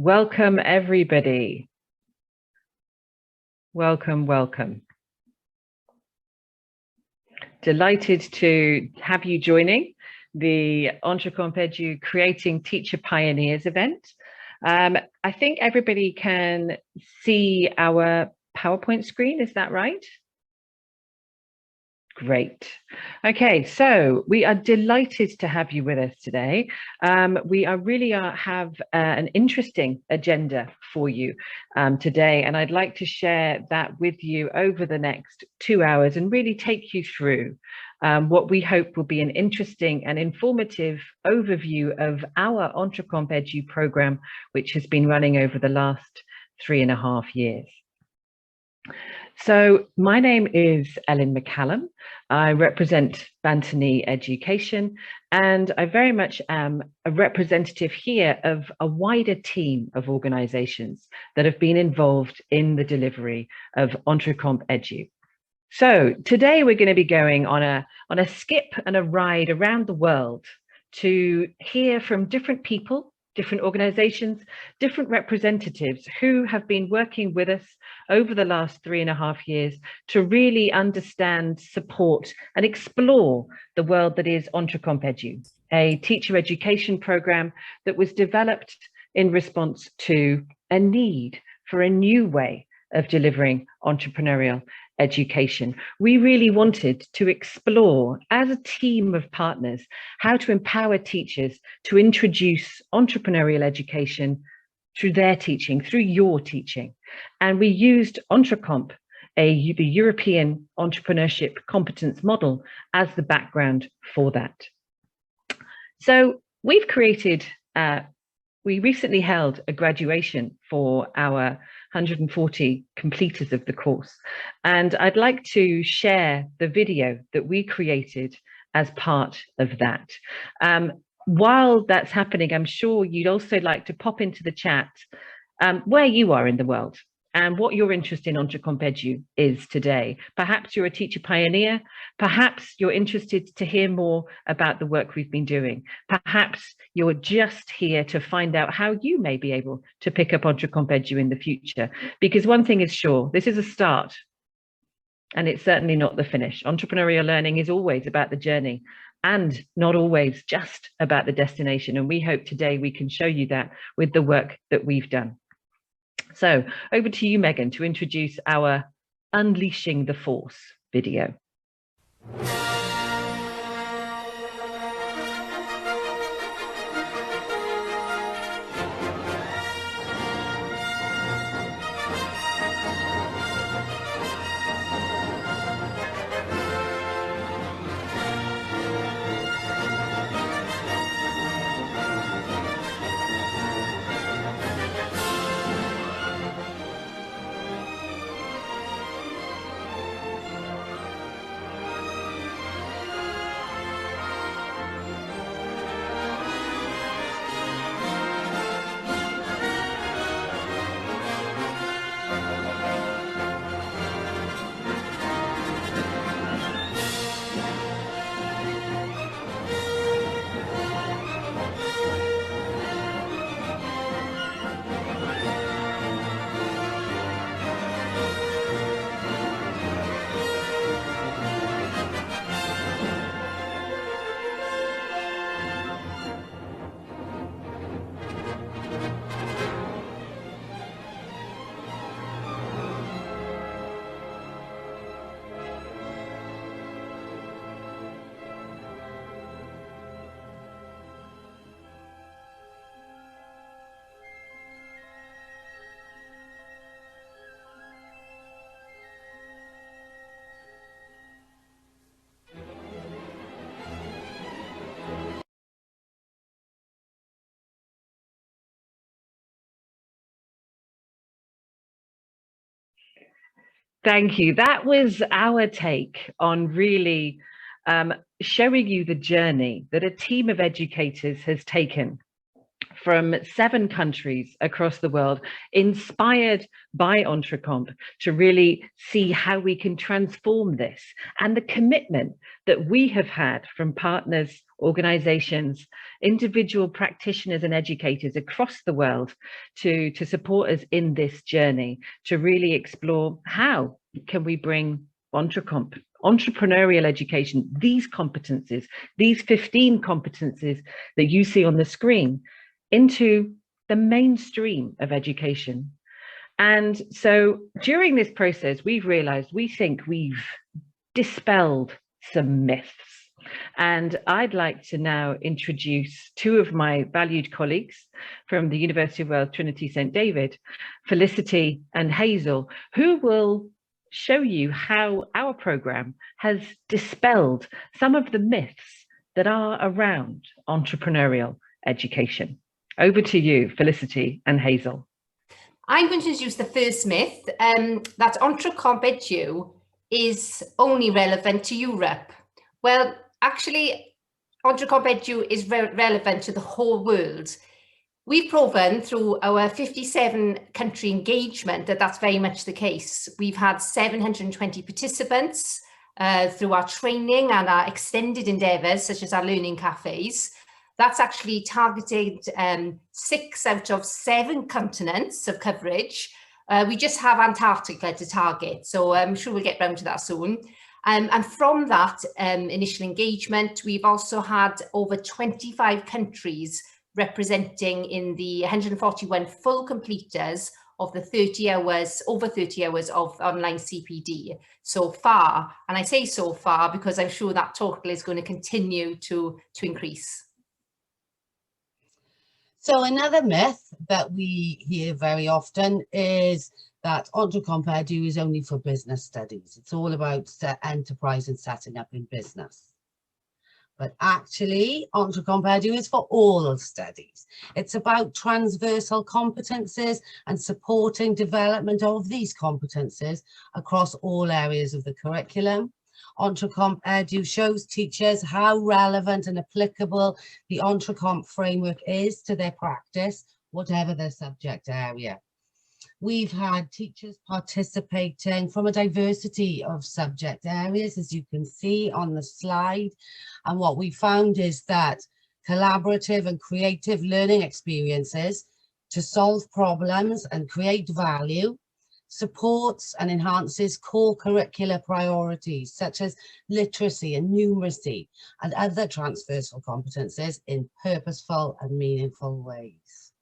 Welcome, everybody. Welcome, welcome. Delighted to have you joining the entrecompedu Creating Teacher Pioneers event. I think everybody can see our PowerPoint screen, is that right? Great. Okay, so we are delighted to have you with us today. We have an interesting agenda for you today, and I'd like to share that with you over the next 2 hours and really take you through what we hope will be an interesting and informative overview of our entrecompedu program, which has been running over the last 3.5 years. So my name is Ellen McCallum. I represent Bantony Education, and I very much am a representative here of a wider team of organisations that have been involved in the delivery of entrecompedu. So today we're going to be going on a skip and a ride around the world to hear from different people, different organizations, different representatives who have been working with us over the last 3.5 years to really understand, support, and explore the world that is entrecompedu, a teacher education program that was developed in response to a need for a new way of delivering entrepreneurial education. We really wanted to explore, as a team of partners, how to empower teachers to introduce entrepreneurial education through their teaching, through your teaching. And we used Entrecomp, the European entrepreneurship competence model, as the background for that. So we've created, we recently held a graduation for our 140 completers of the course. And I'd like to share the video that we created as part of that. While that's happening, I'm sure you'd also like to pop into the chat where you are in the world and what your interest in entrecompedu is today. Perhaps you're a teacher pioneer. Perhaps you're interested to hear more about the work we've been doing. Perhaps you're just here to find out how you may be able to pick up entrecompedu in the future. Because one thing is sure, this is a start, and it's certainly not the finish. Entrepreneurial learning is always about the journey and not always just about the destination. And we hope today we can show you that with the work that we've done. So over to you, Megan, to introduce our Unleashing the Force video. Thank you. That was our take on really showing you the journey that a team of educators has taken from 7 countries across the world, inspired by Entrecomp, to really see how we can transform this, and the commitment that we have had from partners, organizations, individual practitioners and educators across the world to support us in this journey, to really explore how can we bring Entrecomp, entrepreneurial education, these competencies, these 15 competencies that you see on the screen, into the mainstream of education. And so during this process, we've realized, we think we've dispelled some myths. And I'd like to now introduce 2 of my valued colleagues from the University of Wales, Trinity St David, Felicity and Hazel, who will show you how our program has dispelled some of the myths that are around entrepreneurial education. Over to you, Felicity and Hazel. I'm going to introduce the first myth, that entrecompedu is only relevant to Europe. Well, actually, entrecompedu is relevant to the whole world. We've proven through our 57 country engagement that that's very much the case. We've had 720 participants through our training and our extended endeavours, such as our learning cafes. That's actually targeted 6 out of 7 continents of coverage. We just have Antarctica to target, so I'm sure we'll get round to that soon. And from that initial engagement, we've also had over 25 countries representing in the 141 full completers of the 30 hours, over 30 hours of online CPD so far. And I say so far because I'm sure that total is going to continue to increase. So another myth that we hear very often is that entrecompedu is only for business studies. It's all about enterprise and setting up in business. But actually, entrecompedu is for all studies. It's about transversal competences and supporting development of these competences across all areas of the curriculum. Entrecompedu shows teachers how relevant and applicable the Entrecomp framework is to their practice, whatever their subject area. We've had teachers participating from a diversity of subject areas, as you can see on the slide. And what we found is that collaborative and creative learning experiences to solve problems and create value supports and enhances core curricular priorities such as literacy and numeracy and other transversal competences in purposeful and meaningful ways.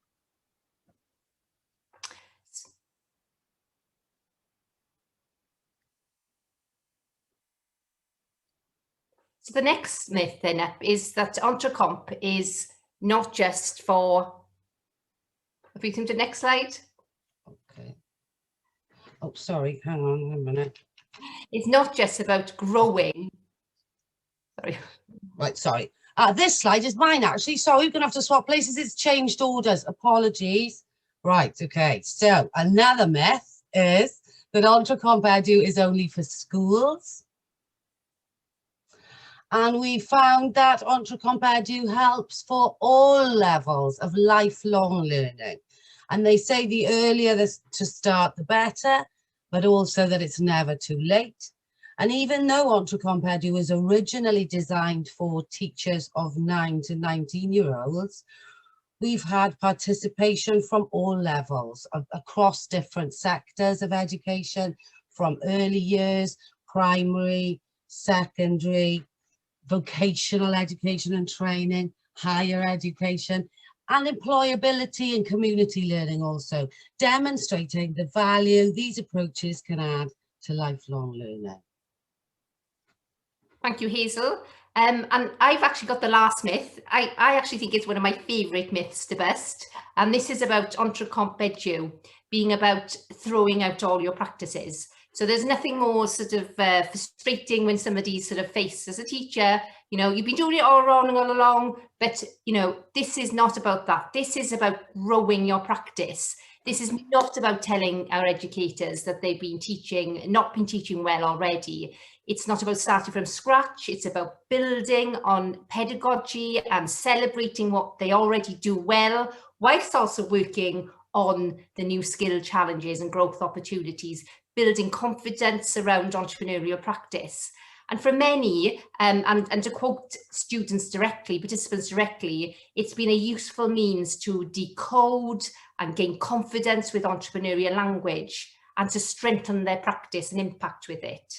So the next myth then up is that Entrecomp is not just for, if we come to the next slide. Okay. Oh, sorry, hang on a minute. It's not just about growing. Sorry. Right, sorry. This slide is mine actually. Sorry, we're going to have to swap places. It's changed orders. Apologies. Right, okay. So another myth is that entrecompedu is only for schools. And we found that entrecompedu helps for all levels of lifelong learning. And they say the earlier to start, the better, but also that it's never too late. And even though entrecompedu was originally designed for teachers of 9 to 19-year-olds, we've had participation from all levels across different sectors of education, from early years, primary, secondary, vocational education and training, higher education, and employability and community learning also, demonstrating the value these approaches can add to lifelong learning. Thank you, Hazel. And I've actually got the last myth. I actually think it's one of my favourite myths to bust. And this is about entrecompedu being about throwing out all your practices. So there's nothing more sort of frustrating when somebody's sort of faced as a teacher, you know, you've been doing it all wrong all along, but, you know, this is not about that. This is about growing your practice. This is not about telling our educators that they've been not been teaching well already. It's not about starting from scratch. It's about building on pedagogy and celebrating what they already do well, whilst also working on the new skill challenges and growth opportunities, building confidence around entrepreneurial practice. And for many, and to quote students directly, participants directly, it's been a useful means to decode and gain confidence with entrepreneurial language and to strengthen their practice and impact with it.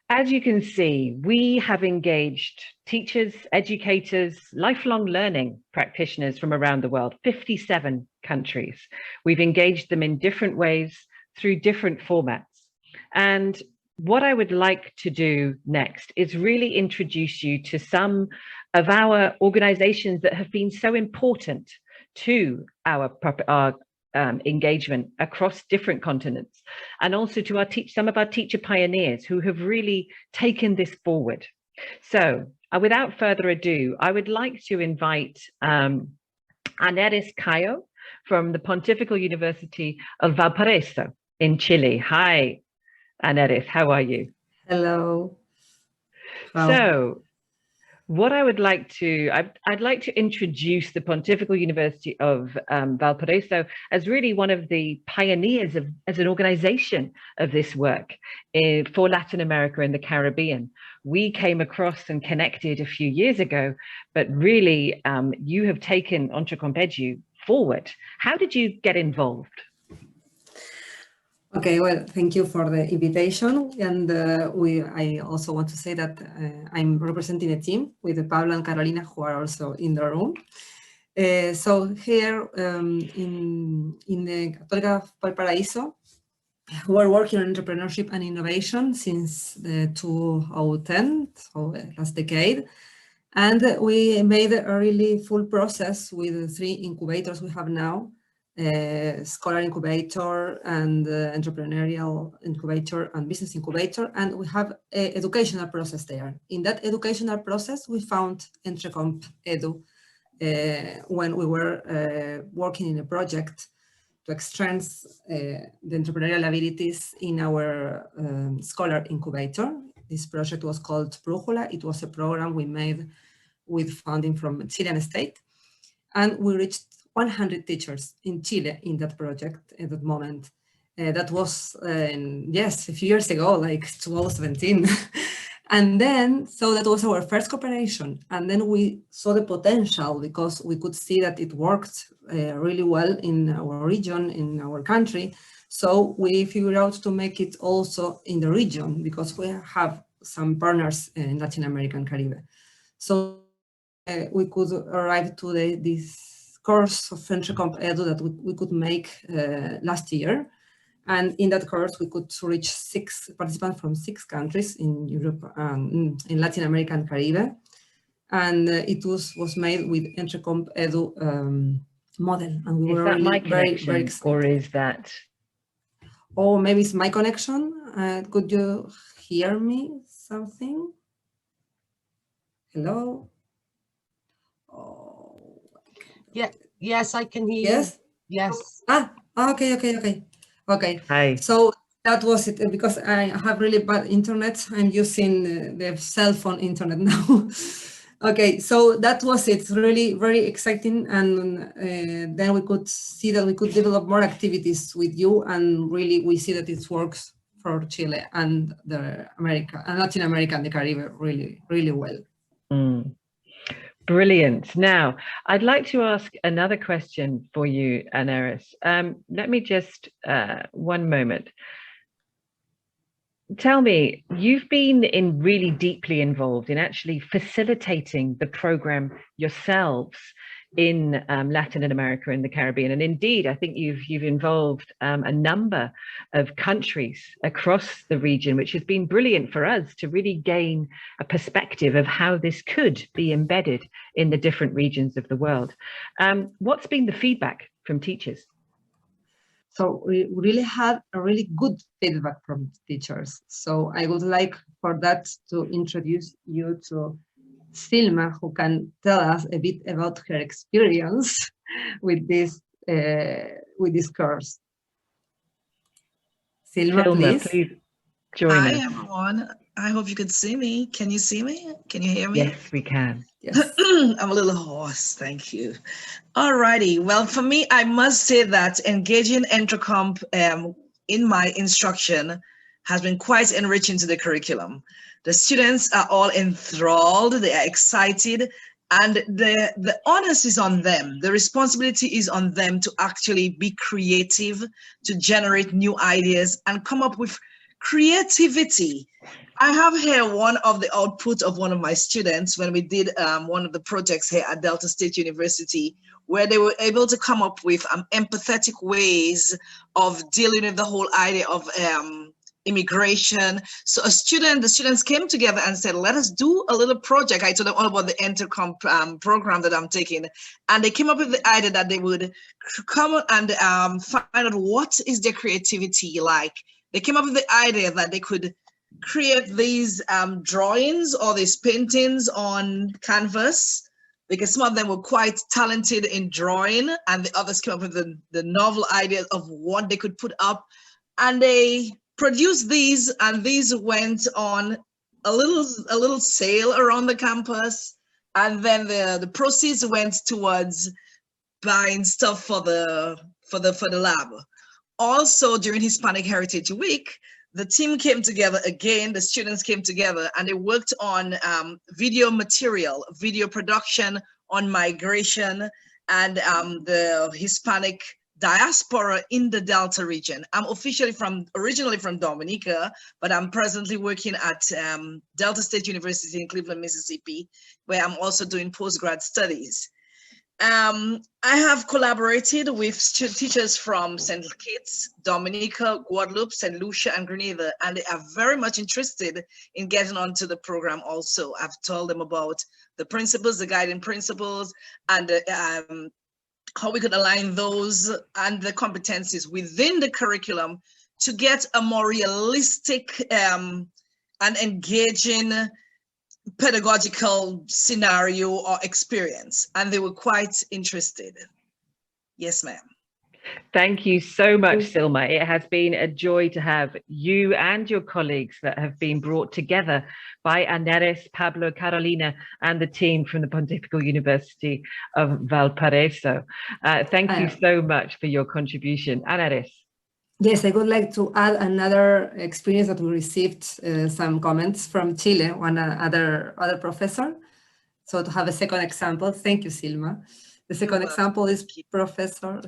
As you can see, we have engaged teachers, educators, lifelong learning practitioners from around the world, 57 countries. We've engaged them in different ways through different formats. And what I would like to do next is really introduce you to some of our organizations that have been so important to our engagement across different continents, and also to some of our teacher pioneers who have really taken this forward. So without further ado, I would like to invite Aneris Cayo from the Pontifical University of Valparaiso in Chile. Hi, Aneris, how are you? Hello. So what I would like to, I'd like to introduce the Pontifical University of Valparaiso as really one of the pioneers as an organization of this work for Latin America and the Caribbean. We came across and connected a few years ago, but really you have taken entrepreneurial forward. How did you get involved? Okay, well, thank you for the invitation. And I also want to say that I'm representing a team with Pablo and Carolina, who are also in the room. So here in the Católica Valparaíso, we're working on entrepreneurship and innovation since 2010, so last decade. And we made a really full process with 3 incubators we have now. Scholar incubator and entrepreneurial incubator and business incubator, and we have an educational process there. In that educational process, we found entrecompedu when we were working in a project to extend the entrepreneurial abilities in our scholar incubator. This project was called Brújula. It was a program we made with funding from Chilean state, and we reached 100 teachers in Chile in that project at that moment. That was, yes, a few years ago, like 2017. And then, so that was our first cooperation. And then we saw the potential because we could see that it worked really well in our region, in our country. So we figured out to make it also in the region because we have some partners in Latin America and Caribbean. So we could arrive to this course of entrecompedu that we could make last year. And in that course, we could reach 6 participants from 6 countries in Europe, in Latin America and Caribbean. And it was made with entrecompedu model. And we were really very excited. Or is that? Oh, maybe it's my connection. Could you hear me something? Hello? Oh. Yeah, yes, I can hear yes? you. Yes. Okay. Hi. So that was it, because I have really bad internet. I'm using the cell phone internet now. Okay, so that was it. Really very exciting. And then we could see that we could develop more activities with you. And really, we see that it works for Chile and Latin America and the Caribbean really, really well. Mm. Brilliant. Now, I'd like to ask another question for you, Aneris. Let me just, one moment. Tell me, you've been really deeply involved in actually facilitating the program yourselves in Latin America and the Caribbean. And indeed, I think you've involved a number of countries across the region, which has been brilliant for us to really gain a perspective of how this could be embedded in the different regions of the world. What's been the feedback from teachers? So we really had a really good feedback from teachers. So I would like for that to introduce you to Silma, who can tell us a bit about her experience with this course. Silma, Silma, please. please join Hi, us. everyone. I hope you can see me. Can you see me? Can you hear me? Yes, we can. Yes. I'm a little hoarse. Thank you. Alrighty. Well, for me, I must say that engaging Entrecomp in my instruction has been quite enriching to the curriculum. The students are all enthralled. They are excited. And the onus is on them. The responsibility is on them to actually be creative, to generate new ideas and come up with creativity. I have here one of the output of one of my students when we did one of the projects here at Delta State University, where they were able to come up with empathetic ways of dealing with the whole idea of immigration. So the students came together and said, let us do a little project. I told them all about the Entrecomp program that I'm taking. And they came up with the idea that they would come and find out what is their creativity like. They came up with the idea that they could create these drawings or these paintings on canvas, because some of them were quite talented in drawing and the others came up with the novel idea of what they could put up. And they produced these, and these went on a little sale around the campus. And then the proceeds went towards buying stuff for the lab. Also, during Hispanic Heritage Week, the team came together again, the students came together and they worked on video material, video production on migration and the Hispanic diaspora in the Delta region. I'm originally from Dominica, but I'm presently working at Delta State University in Cleveland, Mississippi, where I'm also doing postgrad studies. I have collaborated with teachers from St. Kitts, Dominica, Guadeloupe, St. Lucia, and Grenada, and they are very much interested in getting onto the program also. I've told them about the principles, the guiding principles, and how we could align those and the competencies within the curriculum to get a more realistic and engaging pedagogical scenario or experience, and they were quite interested. Yes, ma'am. Thank you so much, Silma. It has been a joy to have you and your colleagues that have been brought together by Aneris, Pablo, Carolina, and the team from the Pontifical University of Valparaiso. Thank you so much for your contribution. Aneris. Yes, I would like to add another experience that we received some comments from Chile, one other professor. So to have a second example, thank you, Silma. The second example is Professor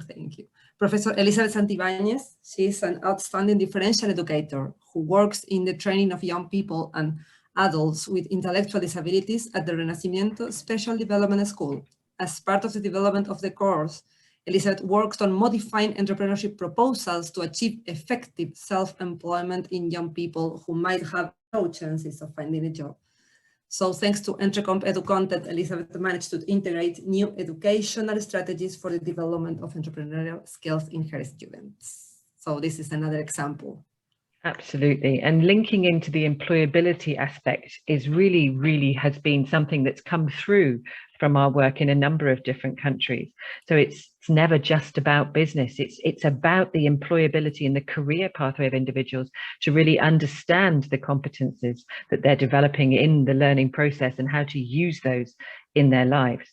Elizabeth Santibáñez. She's an outstanding differential educator who works in the training of young people and adults with intellectual disabilities at the Renacimiento Special Development School. As part of the development of the course, Elizabeth works on modifying entrepreneurship proposals to achieve effective self-employment in young people who might have no chances of finding a job. So thanks to Entrecompedu content, Elizabeth managed to integrate new educational strategies for the development of entrepreneurial skills in her students. So this is another example. Absolutely. And linking into the employability aspect is really has been something that's come through from our work in a number of different countries. So it's never just about business. It's about the employability and the career pathway of individuals to really understand the competencies that they're developing in the learning process and how to use those in their lives.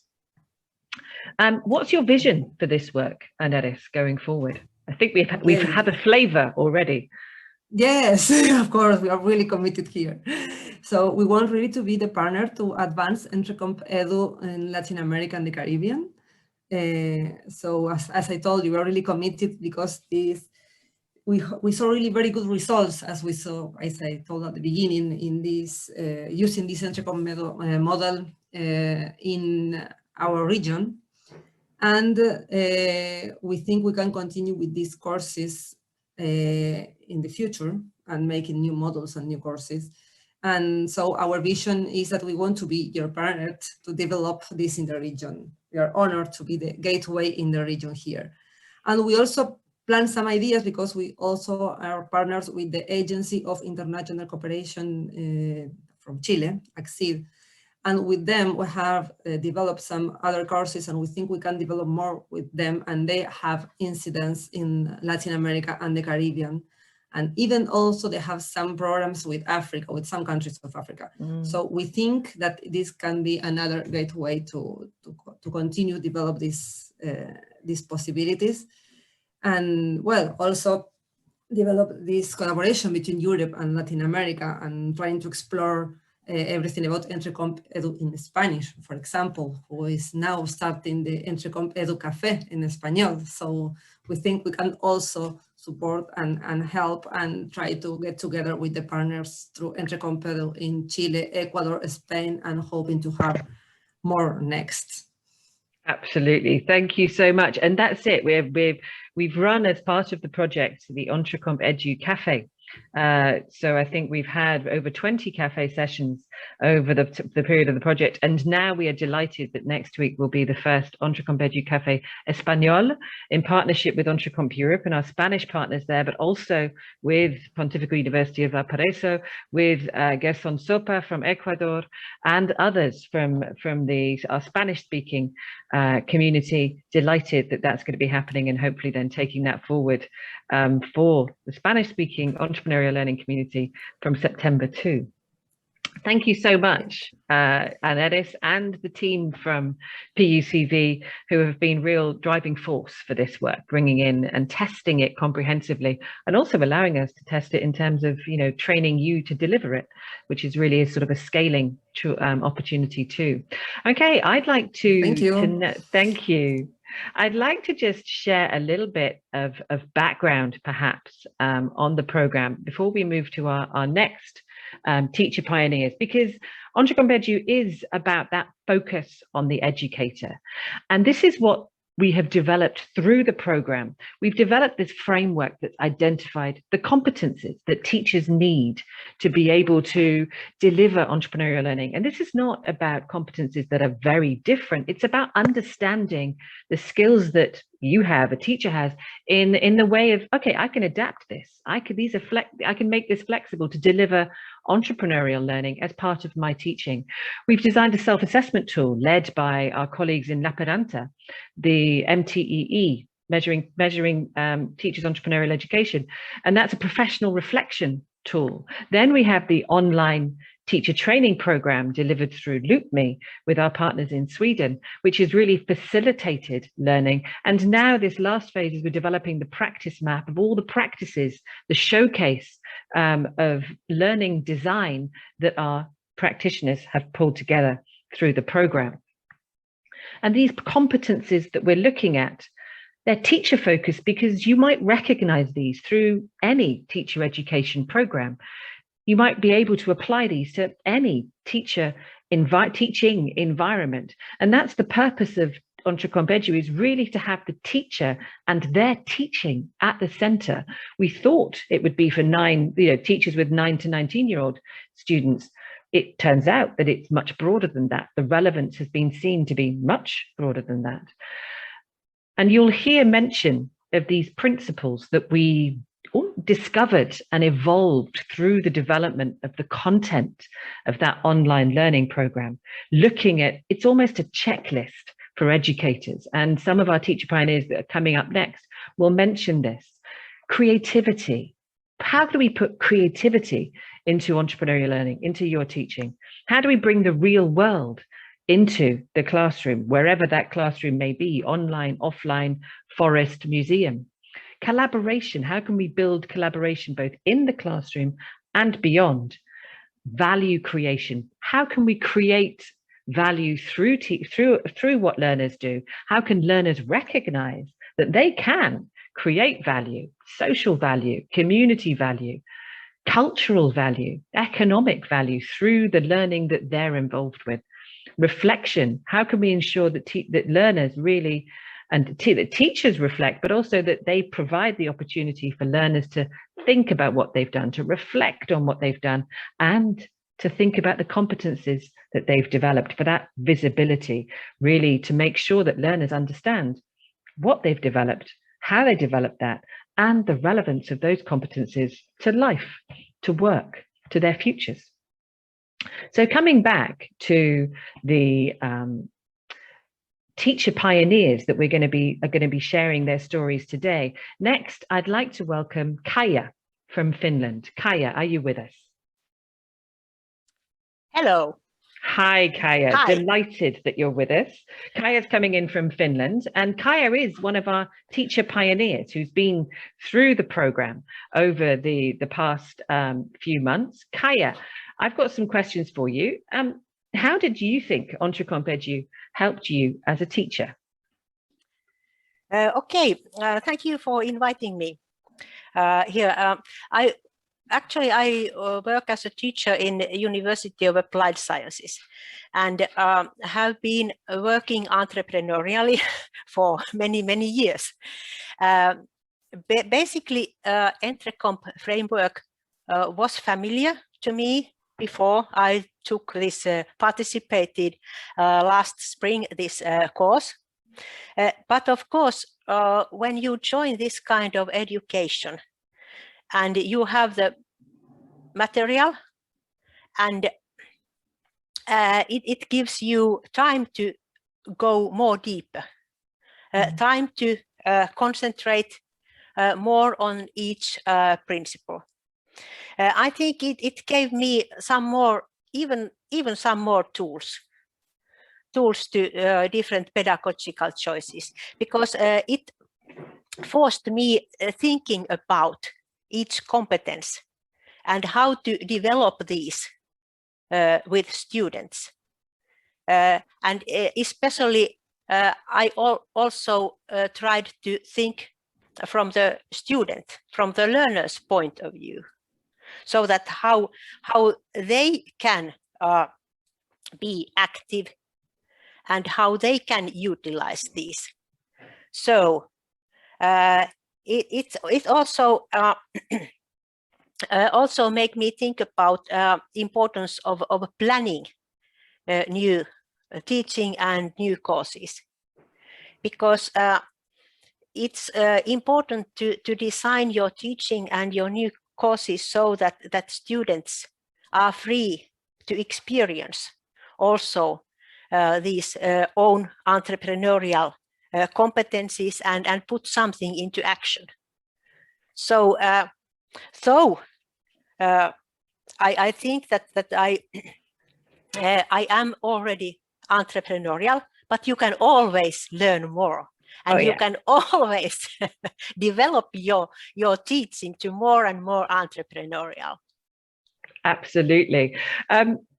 What's your vision for this work, Aneris, going forward? I think we've had a flavor already. Yes, of course, we are really committed here. So we want really to be the partner to advance Entrecompedu in Latin America and the Caribbean. So as I told you, we are really committed because we saw really very good results, as we saw, as I told at the beginning, in this using this Entrecompedu model in our region. And we think we can continue with these courses in the future and making new models and new courses. And so our vision is that we want to be your partner to develop this in the region. We are honored to be the gateway in the region here. And we also plan some ideas because we also are partners with the Agency of International Cooperation from Chile, ACCID. And with them, we have developed some other courses, and we think we can develop more with them. And they have incidents in Latin America and the Caribbean. And even also they have some programs with Africa, with some countries of Africa. So we think that this can be another great way to continue develop these possibilities. And well, also develop this collaboration between Europe and Latin America, and trying to explore everything about entrecompedu in Spanish, for example, who is now starting the entrecompedu Café in Español. So we think we can also support and help and try to get together with the partners through entrecompedu in Chile, Ecuador, Spain, and hoping to have more next. Absolutely. Thank you so much. And that's it. We've run as part of the project the entrecompedu Café. So I think we've had over 20 cafe sessions over the period of the project, and now we are delighted that next week will be the first Entrecompedu Café Español in partnership with Entrecomp Europe and our Spanish partners there, but also with Pontifical University of Valparaiso, with Gerson Sopa from Ecuador, and others from our Spanish-speaking community. Delighted that that's going to be happening, and hopefully then taking that forward for the Spanish-speaking entrepreneurial learning community from September 2. Thank you so much, Aneris and the team from PUCV, who have been real driving force for this work, bringing in and testing it comprehensively, and also allowing us to test it in terms of, training you to deliver it, which is really a sort of a scaling opportunity too. Okay, I'd like to thank you. I'd like to just share a little bit of background, perhaps, on the program before we move to our next teacher pioneers, because entrecompedu is about that focus on the educator. And this is what we have developed through the program. We've developed this framework that's identified the competencies that teachers need to be able to deliver entrepreneurial learning. And this is not about competencies that are very different. It's about understanding the skills that you have, a teacher has, in the way of, okay, I can adapt this. I can make this flexible to deliver entrepreneurial learning as part of my teaching. We've designed a self-assessment tool led by our colleagues in La Peranta, the MTEE, measuring teachers' entrepreneurial education. And that's a professional reflection tool. Then we have the online teacher training program delivered through LoopMe with our partners in Sweden, which has really facilitated learning. And now this last phase is we're developing the practice map of all the practices, the showcase of learning design that our practitioners have pulled together through the program. And these competencies that we're looking at, they're teacher focused because you might recognize these through any teacher education program. You might be able to apply these to any teaching environment. And that's the purpose of entrecompedu, is really to have the teacher and their teaching at the center. We thought it would be for teachers with 9 to 19-year-old students. It turns out that it's much broader than that. The relevance has been seen to be much broader than that. And you'll hear mention of these principles that we discovered and evolved through the development of the content of that online learning program, looking at, it's almost a checklist for educators. And some of our teacher pioneers that are coming up next will mention this. Creativity. How do we put creativity into entrepreneurial learning, into your teaching? How do we bring the real world into the classroom, wherever that classroom may be, online, offline, forest, museum? Collaboration, how can we build collaboration both in the classroom and beyond? Value creation, how can we create value through what learners do? How can learners recognize that they can create value, social value, community value, cultural value, economic value through the learning that they're involved with? Reflection, how can we ensure that that learners really, and that teachers reflect, but also that they provide the opportunity for learners to think about what they've done, to reflect on what they've done, and to think about the competencies that they've developed, for that visibility, really to make sure that learners understand what they've developed, how they developed that, and the relevance of those competencies to life, to work, to their futures. So coming back to the teacher pioneers that are going to be sharing their stories today. Next, I'd like to welcome Kaija from Finland. Kaija, are you with us? Hello. Hi, Kaija. Hi. Delighted that you're with us. Kaija's coming in from Finland, and Kaija is one of our teacher pioneers who's been through the program over the past few months. Kaija, I've got some questions for you. How did you think entrecompedu helped you as a teacher? Okay, thank you for inviting me here. I work as a teacher in the University of Applied Sciences, and have been working entrepreneurially for many years. Basically, entrecomp framework was familiar to me before I took this, participated last spring this course. But of course, when you join this kind of education and you have the material and it gives you time to go more deeper, time to concentrate more on each principle. I think it gave me some more, even some more tools to different pedagogical choices, because it forced me thinking about each competence and how to develop these with students. And especially I also tried to think from the student, from the learner's point of view, so that how they can be active and how they can utilize these. So it also also make me think about importance of planning new teaching and new courses, because it's important to design your teaching and your new courses so that students are free to experience also these own entrepreneurial competencies and put something into action. So I think that I am already entrepreneurial, but you can always learn more. And you can always develop your teaching to more and more entrepreneurial. Absolutely.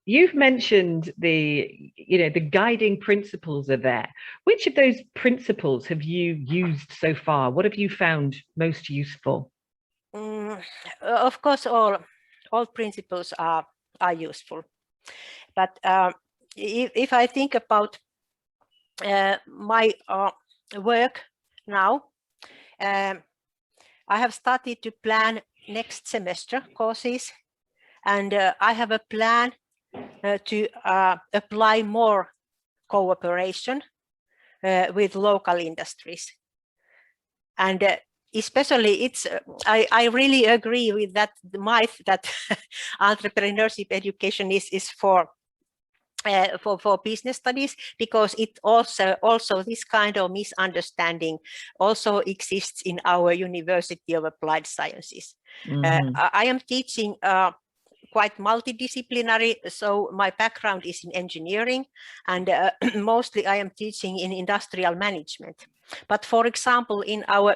You've mentioned the guiding principles are there. Which of those principles have you used so far? What have you found most useful? Of course, all principles are useful. But if I think about my work now, I have started to plan next semester courses, and I have a plan to apply more cooperation with local industries. And especially it's I really agree with that myth that entrepreneurship education is for business studies, because it also this kind of misunderstanding also exists in our University of Applied Sciences. I am teaching quite multidisciplinary, so my background is in engineering, and mostly I am teaching in industrial management. But for example, in our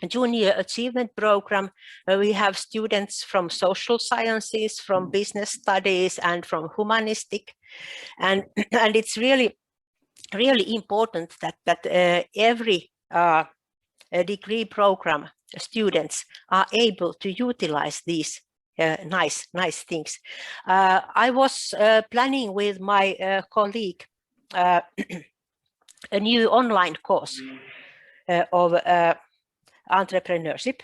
junior achievement program, we have students from social sciences, from business studies, and from humanistic, and it's really important that every degree program students are able to utilize these nice things. I was planning with my colleague a new online course of entrepreneurship.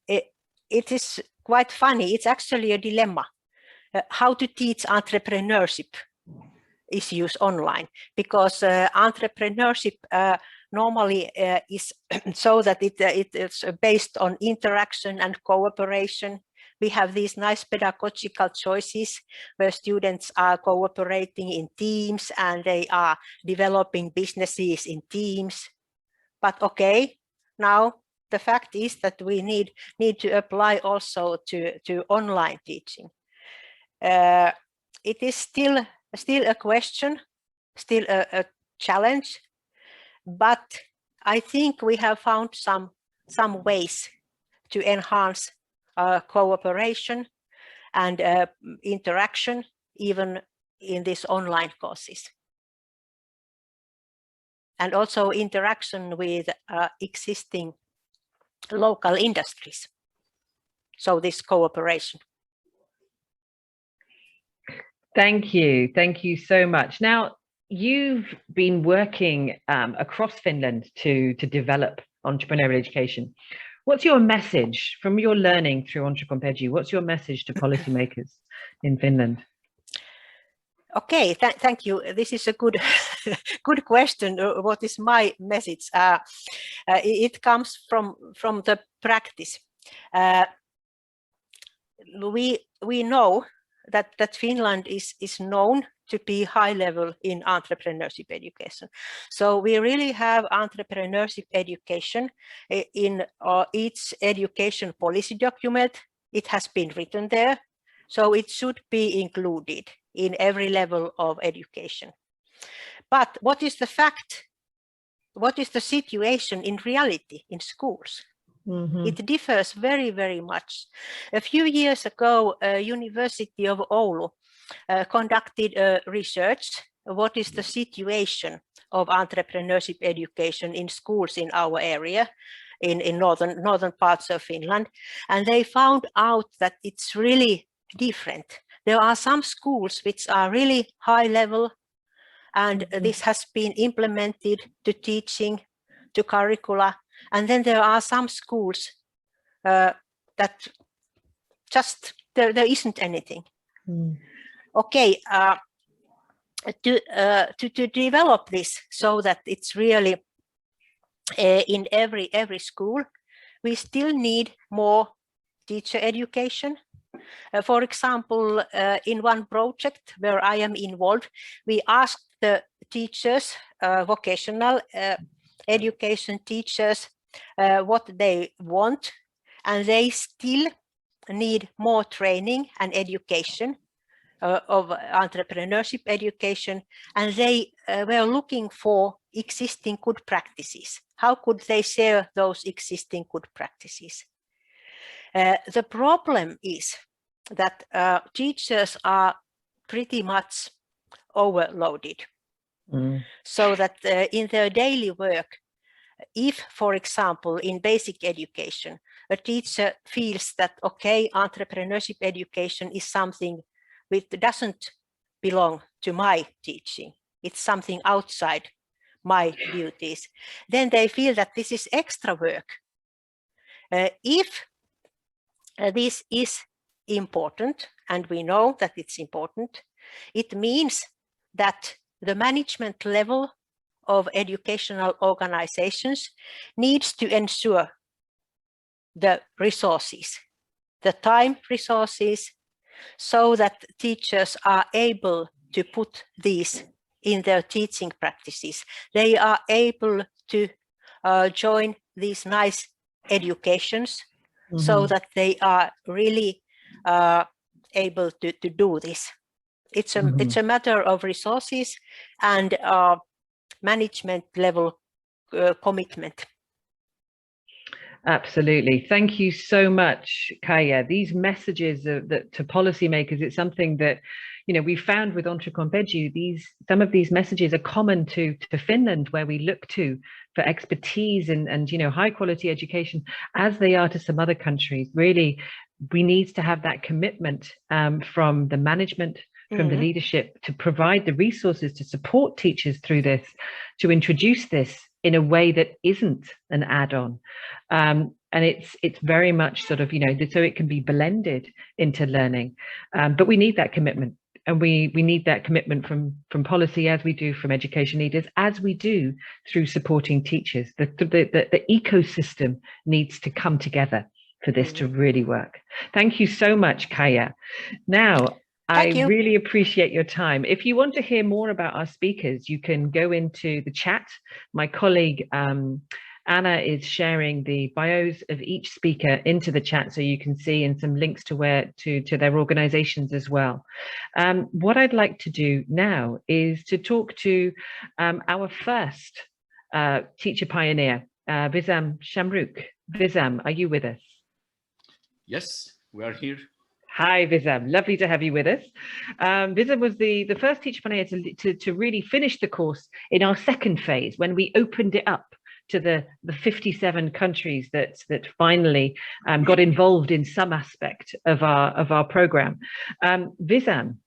It is quite funny. It's actually a dilemma. How to teach entrepreneurship issues online, because entrepreneurship normally is so that it's based on interaction and cooperation, we have these nice pedagogical choices where students are cooperating in teams and they are developing businesses in teams. But okay, now the fact is that we need to apply also to online teaching. It is still a question, still a challenge, but I think we have found some ways to enhance cooperation and interaction even in these online courses. And also interaction with existing local industries. So this cooperation. Thank you so much. Now, you've been working across Finland to develop entrepreneurial education. What's your message from your learning through entrepreneurial? What's your message to policymakers in Finland? Okay, thank you. This is a good question. What is my message? It comes from the practice. We know that Finland is known to be high level in entrepreneurship education. So we really have entrepreneurship education in each education policy document. It has been written there, so it should be included in every level of education. But what is the fact? What is the situation in reality in schools? Mm-hmm. It differs very, very much. A few years ago, University of Oulu conducted research. What is the situation of entrepreneurship education in schools in our area, in northern parts of Finland? And they found out that it's really different. There are some schools which are really high level, and this has been implemented to teaching, to curricula. And then there are some schools that just there isn't anything. Okay, to develop this so that it's really in every school, we still need more teacher education. For example, in one project where I am involved, we asked the teachers, vocational education teachers, what they want, and they still need more training and education of entrepreneurship education, and they were looking for existing good practices. How could they share those existing good practices? The problem is that teachers are pretty much overloaded. So that in their daily work, if, for example, in basic education, a teacher feels that, okay, entrepreneurship education is something which doesn't belong to my teaching, it's something outside my duties, then they feel that this is extra work. If this is important, and we know that it's important, it means that the management level of educational organizations needs to ensure the resources, the time resources, so that teachers are able to put these in their teaching practices. They are able to join these nice educations so that they are really able to do this. It's a matter of resources and management level commitment. Absolutely. Thank you so much, Kaija. These messages that to policymakers, it's something that, you know, we found with entrepreneurial, some of these messages are common to Finland, where we look to for expertise and you know, high quality education, as they are to some other countries. Really, we need to have that commitment from the management, from the leadership, to provide the resources to support teachers through this, to introduce this in a way that isn't an add-on. And it's very much sort of, you know, so it can be blended into learning. But we need that commitment, and we need that commitment from policy, as we do from education leaders, as we do through supporting teachers. The ecosystem needs to come together for this to really work. Thank you so much, Kaya. Now, Thank you. really appreciate your time. If you want to hear more about our speakers, you can go into the chat. My colleague, Anna, is sharing the bios of each speaker into the chat, so you can see, and some links to their organizations as well. What I'd like to do now is to talk to our first teacher pioneer, Vizam Shamruk. Vizam, are you with us? Yes, we are here. Hi, Vizam. Lovely to have you with us. Vizam was the first teacher pioneer to really finish the course in our second phase, when we opened it up to the 57 countries that finally got involved in some aspect of our program. Vizam,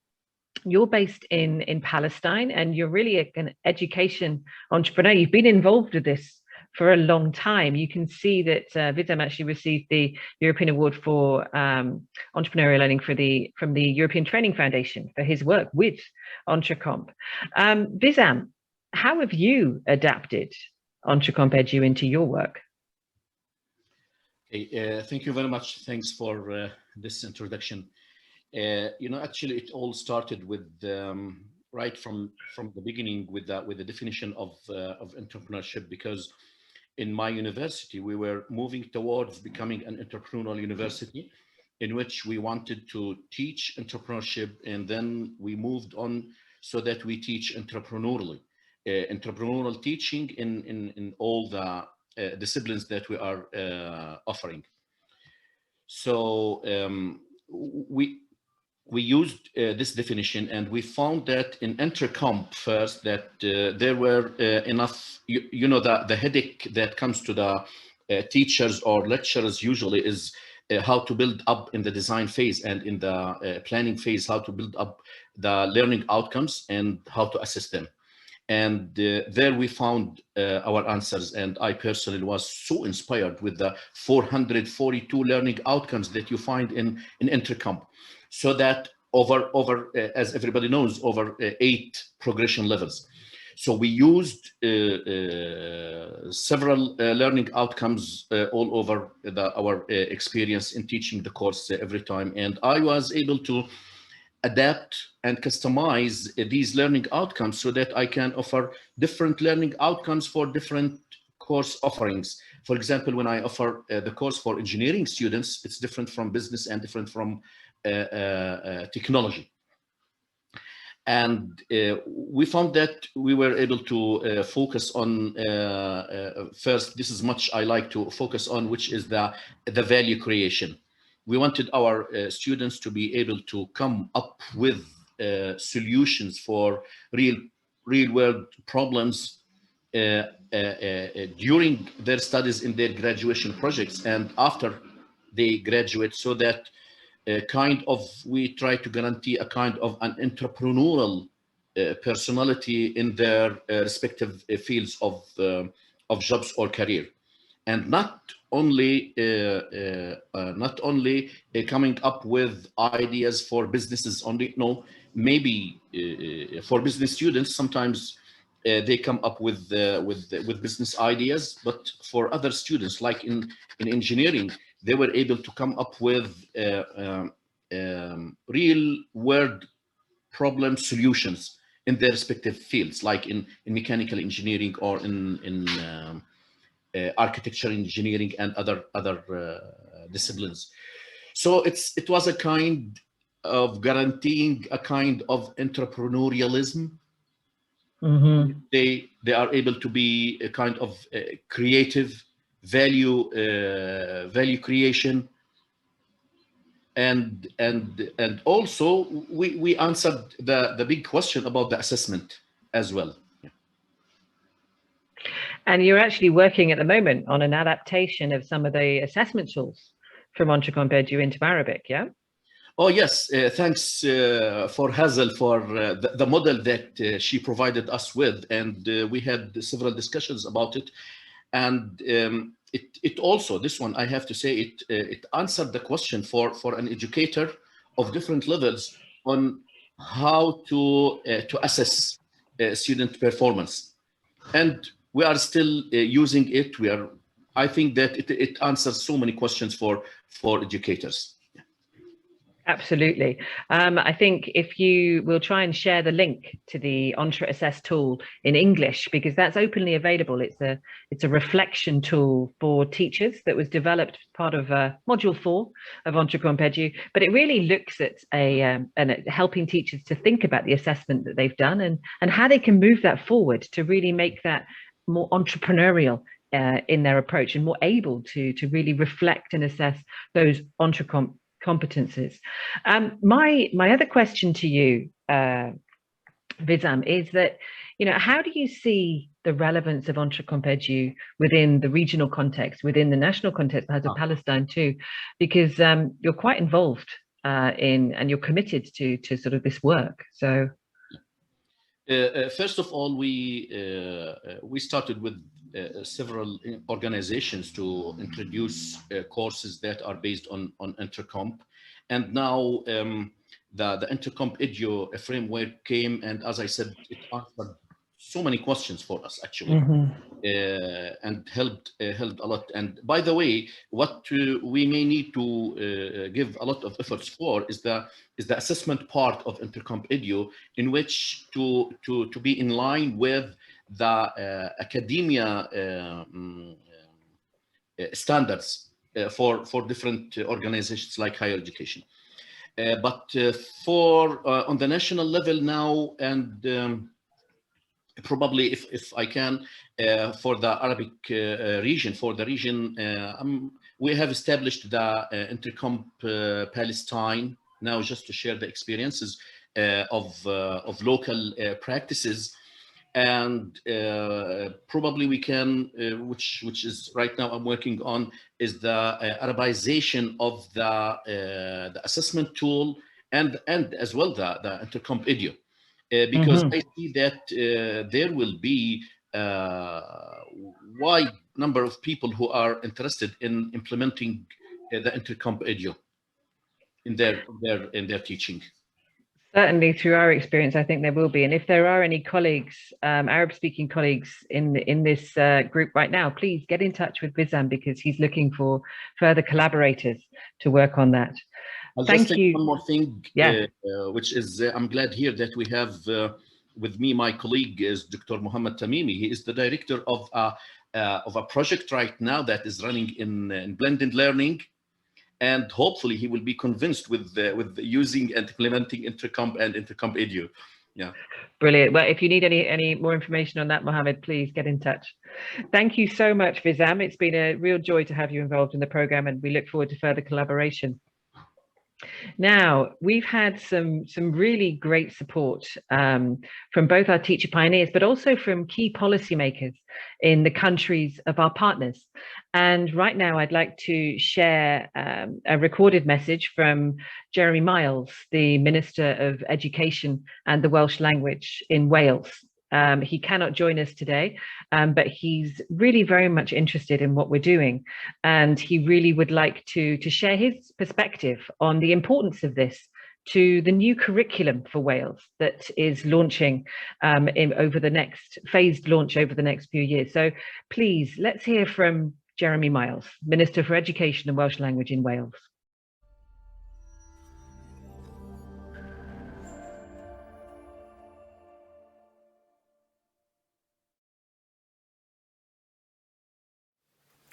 you're based in Palestine, and you're really an education entrepreneur. You've been involved with this for a long time. You can see that Vizam actually received the European Award for Entrepreneurial Learning from the European Training Foundation for his work with Entrecomp. Vizam, how have you adapted entrecompedu into your work? Okay, thank you very much. Thanks for this introduction. Actually, it all started with right from the beginning with the definition of entrepreneurship, because in my university, we were moving towards becoming an entrepreneurial university, in which we wanted to teach entrepreneurship, and then we moved on so that we teach entrepreneurial teaching in all the disciplines that we are offering. So we used this definition, and we found that in Entrecomp first that there were enough, the headache that comes to the teachers or lecturers usually is how to build up in the design phase and in the planning phase, how to build up the learning outcomes and how to assess them. And there we found our answers, and I personally was so inspired with the 442 learning outcomes that you find in Entrecomp. So that over as everybody knows, over 8 progression levels. So we used several learning outcomes all over our experience in teaching the course every time. And I was able to adapt and customize these learning outcomes so that I can offer different learning outcomes for different course offerings. For example, when I offer the course for engineering students, it's different from business and different from technology. And we found that we were able to focus on first, this is much I like to focus on, which is the value creation. We wanted our students to be able to come up with solutions for real world problems during their studies in their graduation projects and after they graduate, so that we try to guarantee a kind of an entrepreneurial personality in their respective fields of jobs or career, and not only coming up with ideas for businesses only. No, maybe for business students sometimes they come up with business ideas, but for other students, like in engineering, they were able to come up with real world problem solutions in their respective fields, like in mechanical engineering or in architecture engineering and other disciplines. So it was a kind of guaranteeing a kind of entrepreneurialism. Mm-hmm. They are able to be a kind of creative value creation, and also we answered the big question about the assessment as well. Yeah. And you're actually working at the moment on an adaptation of some of the assessment tools from entrecompedu into Arabic, yeah? Oh yes, thanks for Hazel for the model that she provided us with, and we had several discussions about it. And it also, this one I have to say, it answered the question for an educator of different levels on how to assess student performance. And we are still using it. We are I think that it answers so many questions for educators. Absolutely. I think if you will try and share the link to the Entre Assess tool in English, because that's openly available. It's a reflection tool for teachers that was developed as part of Module 4 of entrepreneurial, but it really looks at helping teachers to think about the assessment that they've done and how they can move that forward to really make that more entrepreneurial in their approach and more able to really reflect and assess those competences. My other question to you, Vizam, is that, how do you see the relevance of entrepreneurial within the regional context, within the national context, as of Palestine too, because you're quite involved and you're committed to sort of this work. So, first of all, we started with several organizations to introduce courses that are based on Entrecomp, and now the entrecompedu framework came, and as I said, it answered so many questions for us actually, and helped a lot. And by the way, what we may need to give a lot of efforts for is the assessment part of entrecompedu, in which to be in line with the academia standards for different organizations like higher education. But for on the national level now, and probably if I can, for the Arabic region, we have established the Entrecomp Palestine now, just to share the experiences of local practices. And probably we can, which is right now I'm working on, is the Arabization of the assessment tool and as well the entrecompedu, because I see that there will be a wide number of people who are interested in implementing the entrecompedu in their teaching. Certainly, through our experience, I think there will be. And if there are any colleagues, Arab-speaking colleagues in this group right now, please get in touch with Vizam, because he's looking for further collaborators to work on that. I'll Thank just you. One more thing, which is I'm glad here that we have with me my colleague is Dr. Muhammad Tamimi. He is the director of a project right now that is running in blended learning. And hopefully he will be convinced with using and implementing Entrecomp and entrecompedu. Yeah. Brilliant. Well, if you need any more information on that, Mohammed, please get in touch. Thank you so much, Vizam. It's been a real joy to have you involved in the program, and we look forward to further collaboration. Now, we've had some really great support from both our teacher pioneers, but also from key policymakers in the countries of our partners. And right now, I'd like to share a recorded message from Jeremy Miles, the Minister of Education and the Welsh language in Wales. He cannot join us today, but he's really very much interested in what we're doing. And he really would like to share his perspective on the importance of this to the new curriculum for Wales that is launching over the next phased launch over the next few years. So please, let's hear from Jeremy Miles, Minister for Education and Welsh Language in Wales.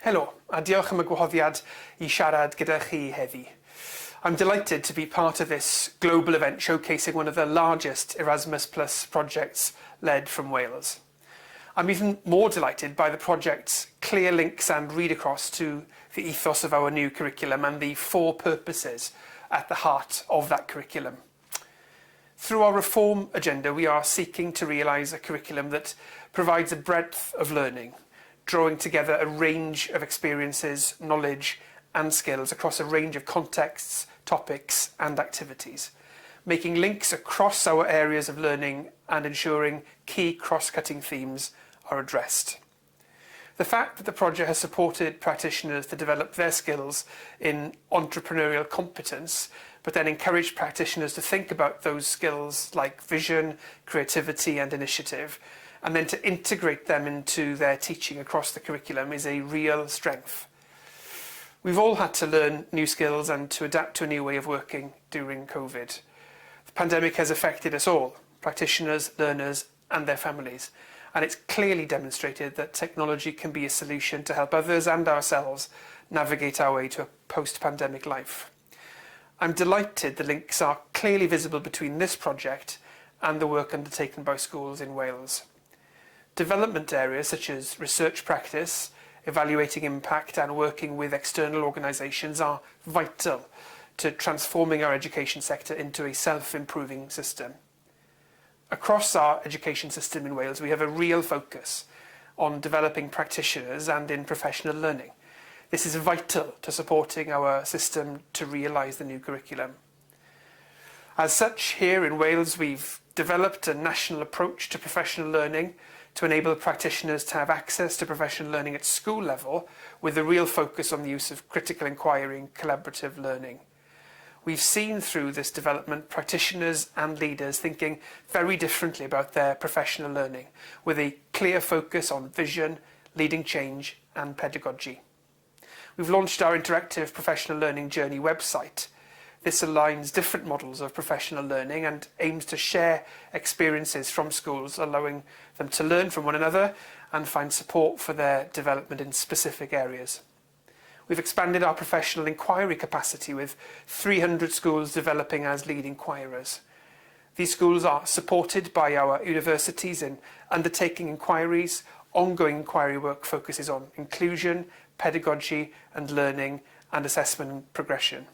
Hello, a diolch am y gwahoddiad I siarad gyda chi heddi. I'm delighted to be part of this global event showcasing one of the largest Erasmus Plus projects led from Wales. I'm even more delighted by the project's clear links and read across to the ethos of our new curriculum and the 4 purposes at the heart of that curriculum. Through our reform agenda, we are seeking to realise a curriculum that provides a breadth of learning, drawing together a range of experiences, knowledge and skills across a range of contexts, topics and activities, making links across our areas of learning and ensuring key cross-cutting themes are addressed. The fact that the project has supported practitioners to develop their skills in entrepreneurial competence, but then encouraged practitioners to think about those skills like vision, creativity and initiative, and then to integrate them into their teaching across the curriculum is a real strength. We've all had to learn new skills and to adapt to a new way of working during COVID. The pandemic has affected us all, practitioners, learners, and their families, and it's clearly demonstrated that technology can be a solution to help others and ourselves navigate our way to a post-pandemic life. I'm delighted the links are clearly visible between this project and the work undertaken by schools in Wales. Development areas such as research practice, evaluating impact and working with external organisations are vital to transforming our education sector into a self-improving system. Across our education system in Wales, we have a real focus on developing practitioners and in professional learning. This is vital to supporting our system to realise the new curriculum. As such, here in Wales, we've developed a national approach to professional learning to enable practitioners to have access to professional learning at school level, with a real focus on the use of critical inquiry and collaborative learning. We've seen through this development practitioners and leaders thinking very differently about their professional learning, with a clear focus on vision, leading change and pedagogy. We've launched our interactive professional learning journey website. This aligns different models of professional learning and aims to share experiences from schools, allowing them to learn from one another and find support for their development in specific areas. We've expanded our professional inquiry capacity with 300 schools developing as lead inquirers. These schools are supported by our universities in undertaking inquiries. Ongoing inquiry work focuses on inclusion, pedagogy and learning, and assessment and progression.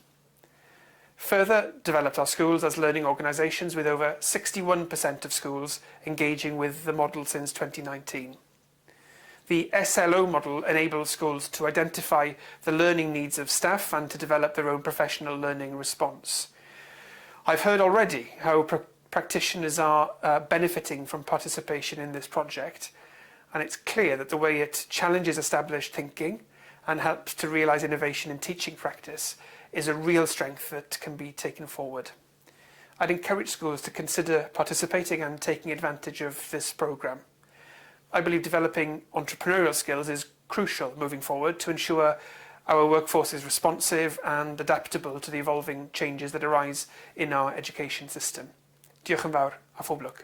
Further developed our schools as learning organisations, with over 61% of schools engaging with the model since 2019. The SLO model enables schools to identify the learning needs of staff and to develop their own professional learning response. I've heard already how practitioners are benefiting from participation in this project, and it's clear that the way it challenges established thinking and helps to realise innovation in teaching practice is a real strength that can be taken forward. I'd encourage schools to consider participating and taking advantage of this programme. I believe developing entrepreneurial skills is crucial moving forward to ensure our workforce is responsive and adaptable to the evolving changes that arise in our education system. Diolch yn fawr a phob lwc.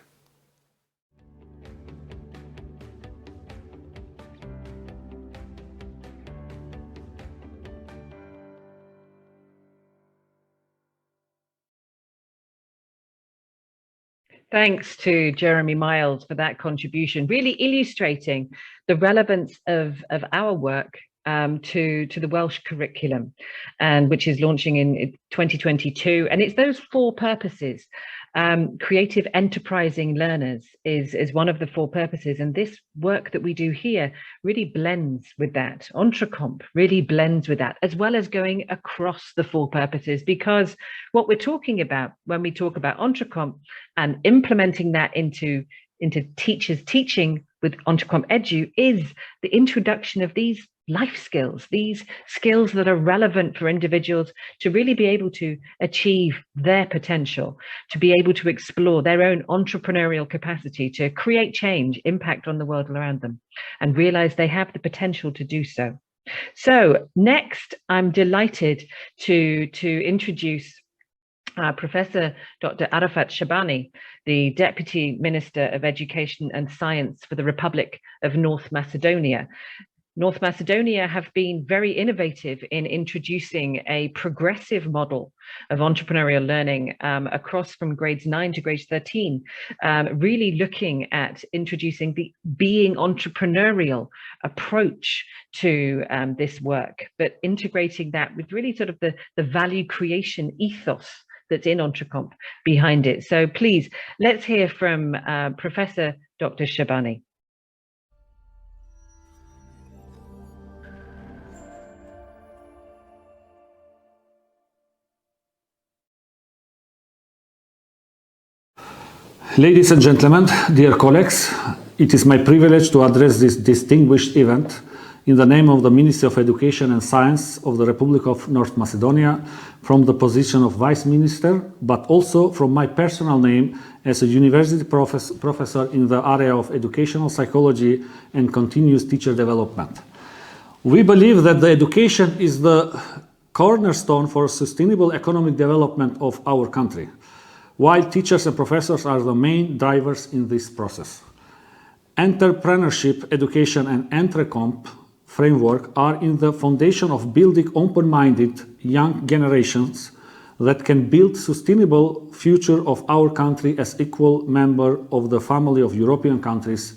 Thanks to Jeremy Miles for that contribution, really illustrating the relevance of our work to the Welsh curriculum, and which is launching in 2022. And it's those four purposes. Creative enterprising learners is one of the four purposes, and this work that we do here really blends with that. Entrecomp really blends with that, as well as going across the four purposes, because what we're talking about when we talk about Entrecomp and implementing that into teachers teaching with entrecomped.eu is the introduction of these life skills, these skills that are relevant for individuals to really be able to achieve their potential, to be able to explore their own entrepreneurial capacity, to create change, impact on the world around them, and realize they have the potential to do so. So next, I'm delighted to introduce Professor Dr. Arafat Shabani, the Deputy Minister of Education and Science for the Republic of North Macedonia. North Macedonia have been very innovative in introducing a progressive model of entrepreneurial learning across from grades 9 to grades 13, really looking at introducing the being entrepreneurial approach to this work, but integrating that with really sort of the value creation ethos that's in Entrecomp behind it. So please, let's hear from Professor Dr. Shabani. Ladies and gentlemen, dear colleagues, it is my privilege to address this distinguished event in the name of the Ministry of Education and Science of the Republic of North Macedonia, from the position of Vice Minister, but also from my personal name as a university professor in the area of educational psychology and continuous teacher development. We believe that the education is the cornerstone for sustainable economic development of our country, while teachers and professors are the main drivers in this process. Entrepreneurship, education, and entrecomp framework are in the foundation of building open-minded young generations that can build sustainable future of our country as equal member of the family of European countries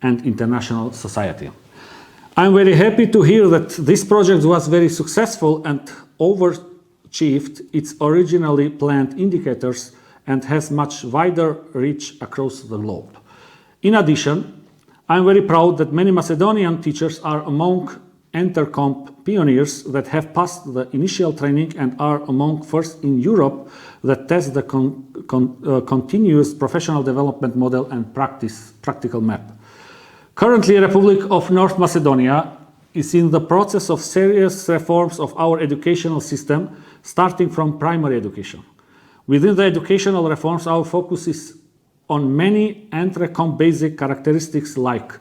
and international society. I'm very happy to hear that this project was very successful and overachieved its originally planned indicators and has much wider reach across the globe. In addition, I'm very proud that many Macedonian teachers are among Entrecomp pioneers that have passed the initial training and are among first in Europe that test the continuous professional development model and practical map. Currently, the Republic of North Macedonia is in the process of serious reforms of our educational system, starting from primary education. Within the educational reforms, our focus is on many entrecomp basic characteristics like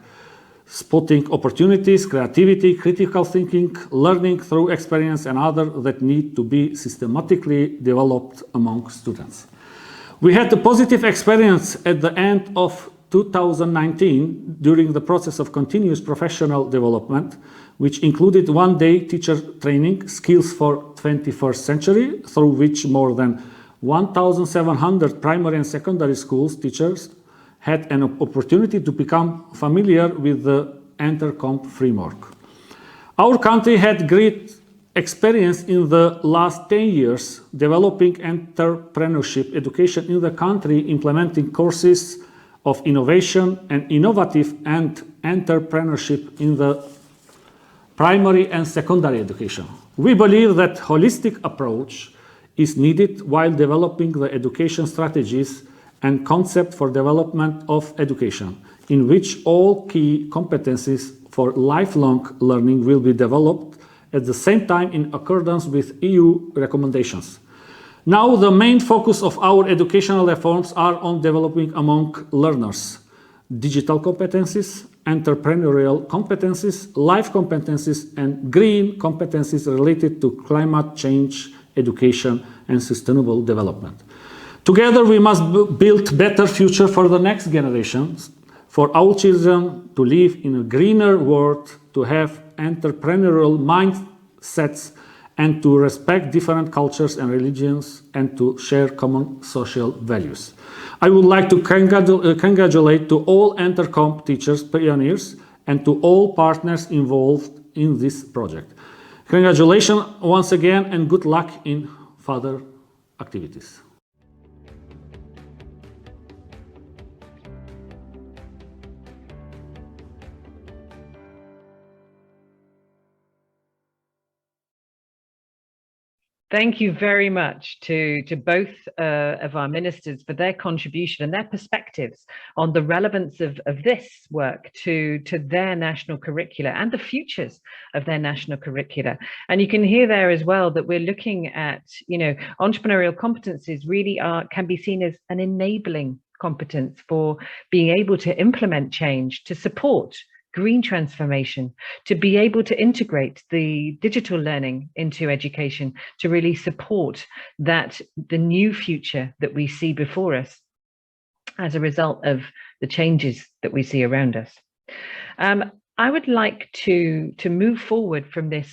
spotting opportunities, creativity, critical thinking, learning through experience, and others that need to be systematically developed among students. We had a positive experience at the end of 2019 during the process of continuous professional development, which included one-day teacher training, skills for 21st century, through which more than 1,700 primary and secondary schools teachers had an opportunity to become familiar with the Entrecomp framework. Our country had great experience in the last 10 years developing entrepreneurship education in the country, implementing courses of innovation and innovative and entrepreneurship in the primary and secondary education. We believe that holistic approach is needed while developing the education strategies and concept for development of education, in which all key competencies for lifelong learning will be developed at the same time in accordance with EU recommendations. Now, the main focus of our educational reforms are on developing among learners digital competencies, entrepreneurial competencies, life competencies, and green competencies related to climate change, education, and sustainable development. Together, we must build a better future for the next generations, for our children to live in a greener world, to have entrepreneurial mindsets, and to respect different cultures and religions, and to share common social values. I would like to congratulate to all Entrecomp teachers, pioneers, and to all partners involved in this project. Congratulations once again, and good luck in further activities. Thank you very much to both of our ministers for their contribution and their perspectives on the relevance of this work to their national curricula and the futures of their national curricula. And you can hear there as well that we're looking at, entrepreneurial competencies really can be seen as an enabling competence for being able to implement change, to support green transformation, to be able to integrate the digital learning into education, to really support the new future that we see before us as a result of the changes that we see around us. I would like to move forward from this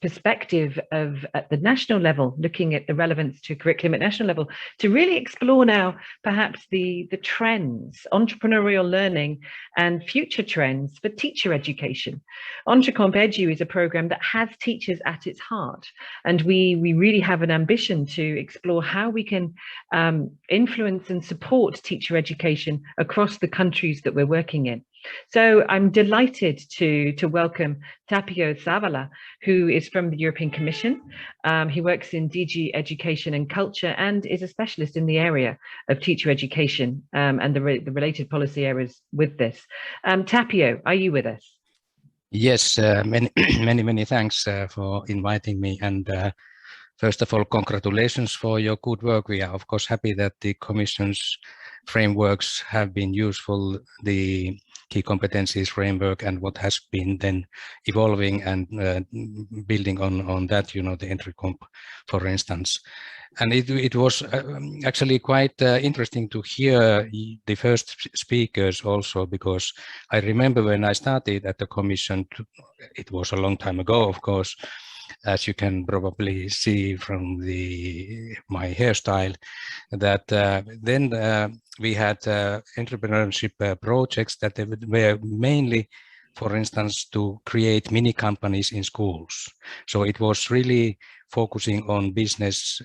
perspective of at the national level, looking at the relevance to curriculum at national level, to really explore now perhaps the trends, entrepreneurial learning and future trends for teacher education. entrecompedu is a program that has teachers at its heart, and we really have an ambition to explore how we can influence and support teacher education across the countries that we're working in. So I'm delighted to welcome Tapio Savala, who is from the European Commission. He works in DG Education and Culture and is a specialist in the area of teacher education and the related policy areas with this. Tapio, are you with us? Yes, many thanks for inviting me. And first of all, congratulations for your good work. We are, of course, happy that the Commission's frameworks have been useful, the key competencies framework and what has been then evolving and building on that, you know, the entrecomp, for instance. And it was actually quite interesting to hear the first speakers also, because I remember when I started at the Commission, it was a long time ago, of course, as you can probably see from my hairstyle, that then we had entrepreneurship projects that were mainly, for instance, to create mini companies in schools. So it was really focusing on business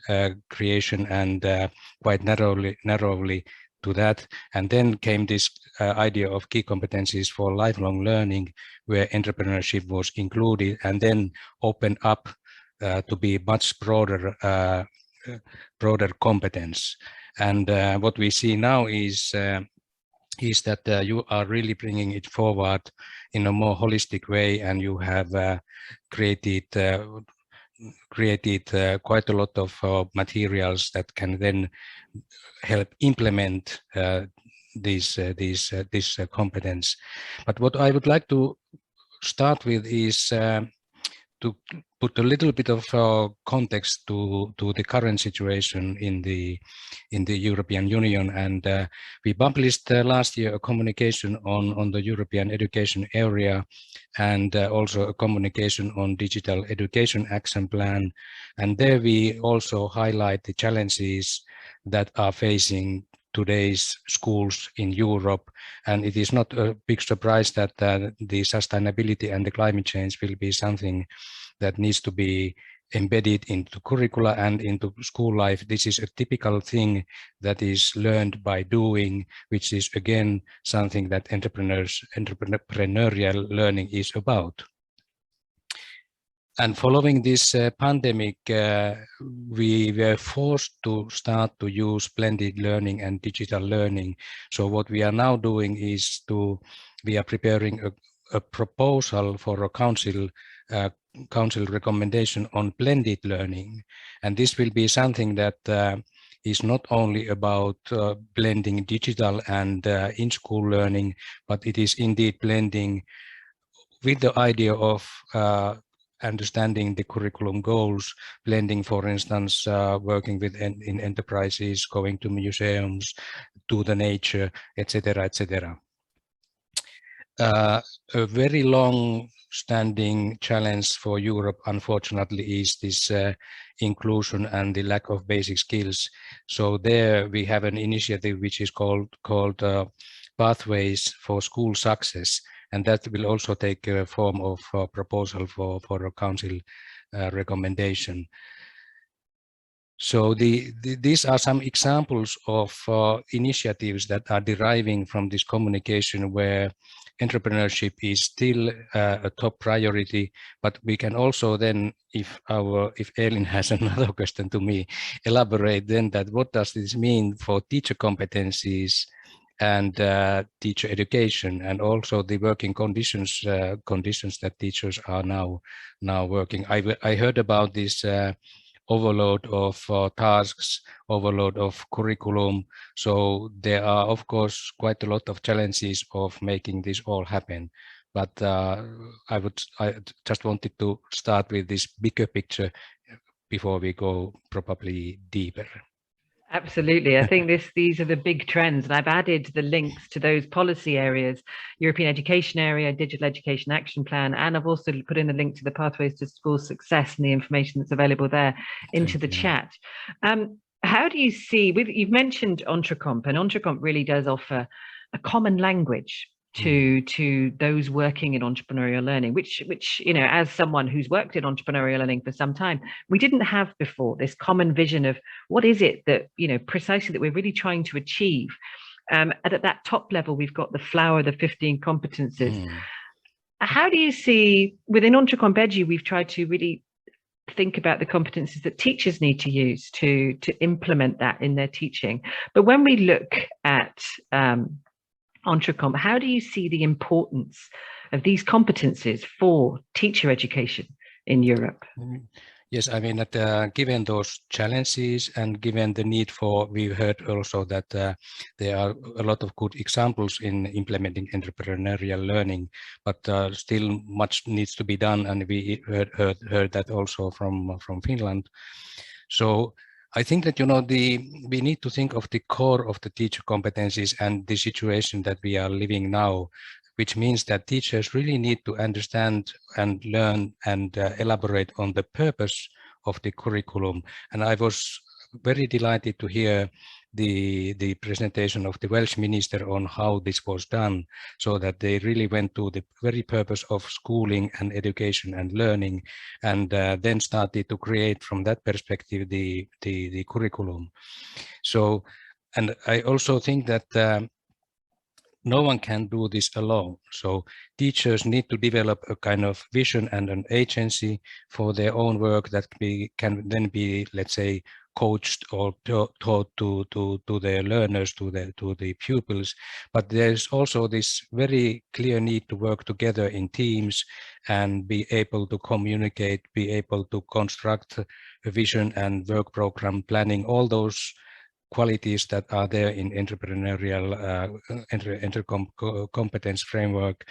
creation and quite narrowly to that. And then came this idea of key competencies for lifelong learning, where entrepreneurship was included, and then opened up to be much broader competence. And what we see now is that you are really bringing it forward in a more holistic way, and you have created quite a lot of materials that can then help implement this competence. But what I would like to start with is to put a little bit of context to the current situation in the European Union. And we published last year a communication on the European education area, and also a communication on digital education action plan. And there we also highlight the challenges that are facing today's schools in Europe. And it is not a big surprise that the sustainability and the climate change will be something that needs to be embedded into curricula and into school life. This is a typical thing that is learned by doing, which is again something that entrepreneurial learning is about. And following this pandemic, we were forced to start to use blended learning and digital learning. So what we are now doing is we are preparing a proposal for a council recommendation on blended learning. And this will be something that is not only about blending digital and in-school learning, but it is indeed blending with the idea of understanding the curriculum goals, blending, for instance, working with in enterprises, going to museums, to the nature, etc., etc. A very long-standing challenge for Europe, unfortunately, is this inclusion and the lack of basic skills. So there we have an initiative which is called Pathways for School Success, and that will also take a form of proposal for a council recommendation. So these are some examples of initiatives that are deriving from this communication, where entrepreneurship is still a top priority. But we can also then, if Elin has another question to me, elaborate then that what does this mean for teacher competencies and teacher education, and also the working conditions that teachers are now working. I heard about this overload of tasks, overload of curriculum. So there are, of course, quite a lot of challenges of making this all happen. But I just wanted to start with this bigger picture before we go probably deeper. Absolutely. I think these are the big trends, and I've added the links to those policy areas, European education area, digital education action plan, and I've also put in the link to the Pathways to School Success and the information that's available there into the chat. How do you see, you've mentioned entrecomp, and entrecomp really does offer a common language to those working in entrepreneurial learning, which you know, as someone who's worked in entrepreneurial learning for some time, we didn't have before, this common vision of what is it that, you know, precisely that we're really trying to achieve. And at that top level, we've got the flower, the 15 competences. How do you see, within entrecompedu, we've tried to really think about the competencies that teachers need to use to implement that in their teaching. But when we look at Entrecomp, how do you see the importance of these competencies for teacher education in Europe? Yes, I mean that given those challenges and given the need for, we've heard also that there are a lot of good examples in implementing entrepreneurial learning, but still much needs to be done, and we heard that also from Finland. So I think that we need to think of the core of the teacher competencies and the situation that we are living now, which means that teachers really need to understand and learn and elaborate on the purpose of the curriculum. And I was very delighted to hear the presentation of the Welsh minister on how this was done, so that they really went to the very purpose of schooling and education and learning, and then started to create from that perspective the curriculum. So, and I also think that no one can do this alone. So teachers need to develop a kind of vision and an agency for their own work that can then be, let's say, coached or taught to their learners, to the pupils. But there's also this very clear need to work together in teams and be able to communicate, be able to construct a vision and work program planning, all those qualities that are there in entrepreneurial competence framework,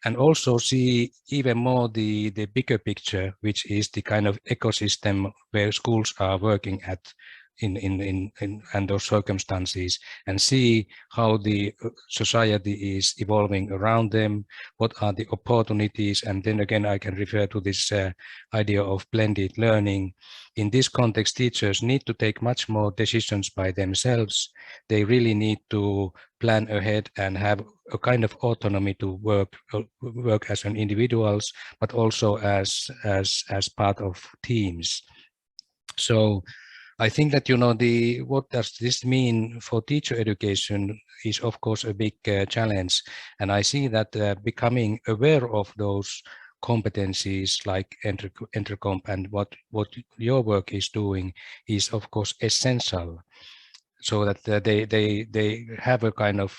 and also see even more the bigger picture, which is the kind of ecosystem where schools are working at in those circumstances, and see how the society is evolving around them, what are the opportunities. And then again, I can refer to this idea of blended learning. In this context, teachers need to take much more decisions by themselves. They really need to plan ahead and have a kind of autonomy to work as an individuals, but also as part of teams. So I think that what does this mean for teacher education is of course a big challenge, and I see that becoming aware of those competencies like Entrecomp and what your work is doing is of course essential, so that they have a kind of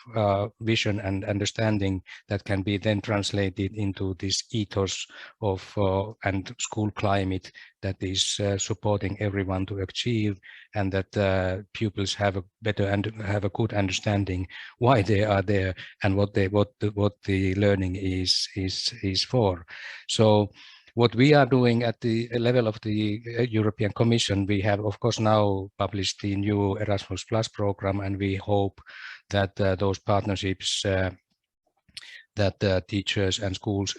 vision and understanding that can be then translated into this ethos of and school climate that is supporting everyone to achieve, and that pupils have a better and have a good understanding why they are there and what the learning is for. So what we are doing at the level of the European Commission, we have of course now published the new Erasmus Plus program, and we hope that those partnerships that teachers and schools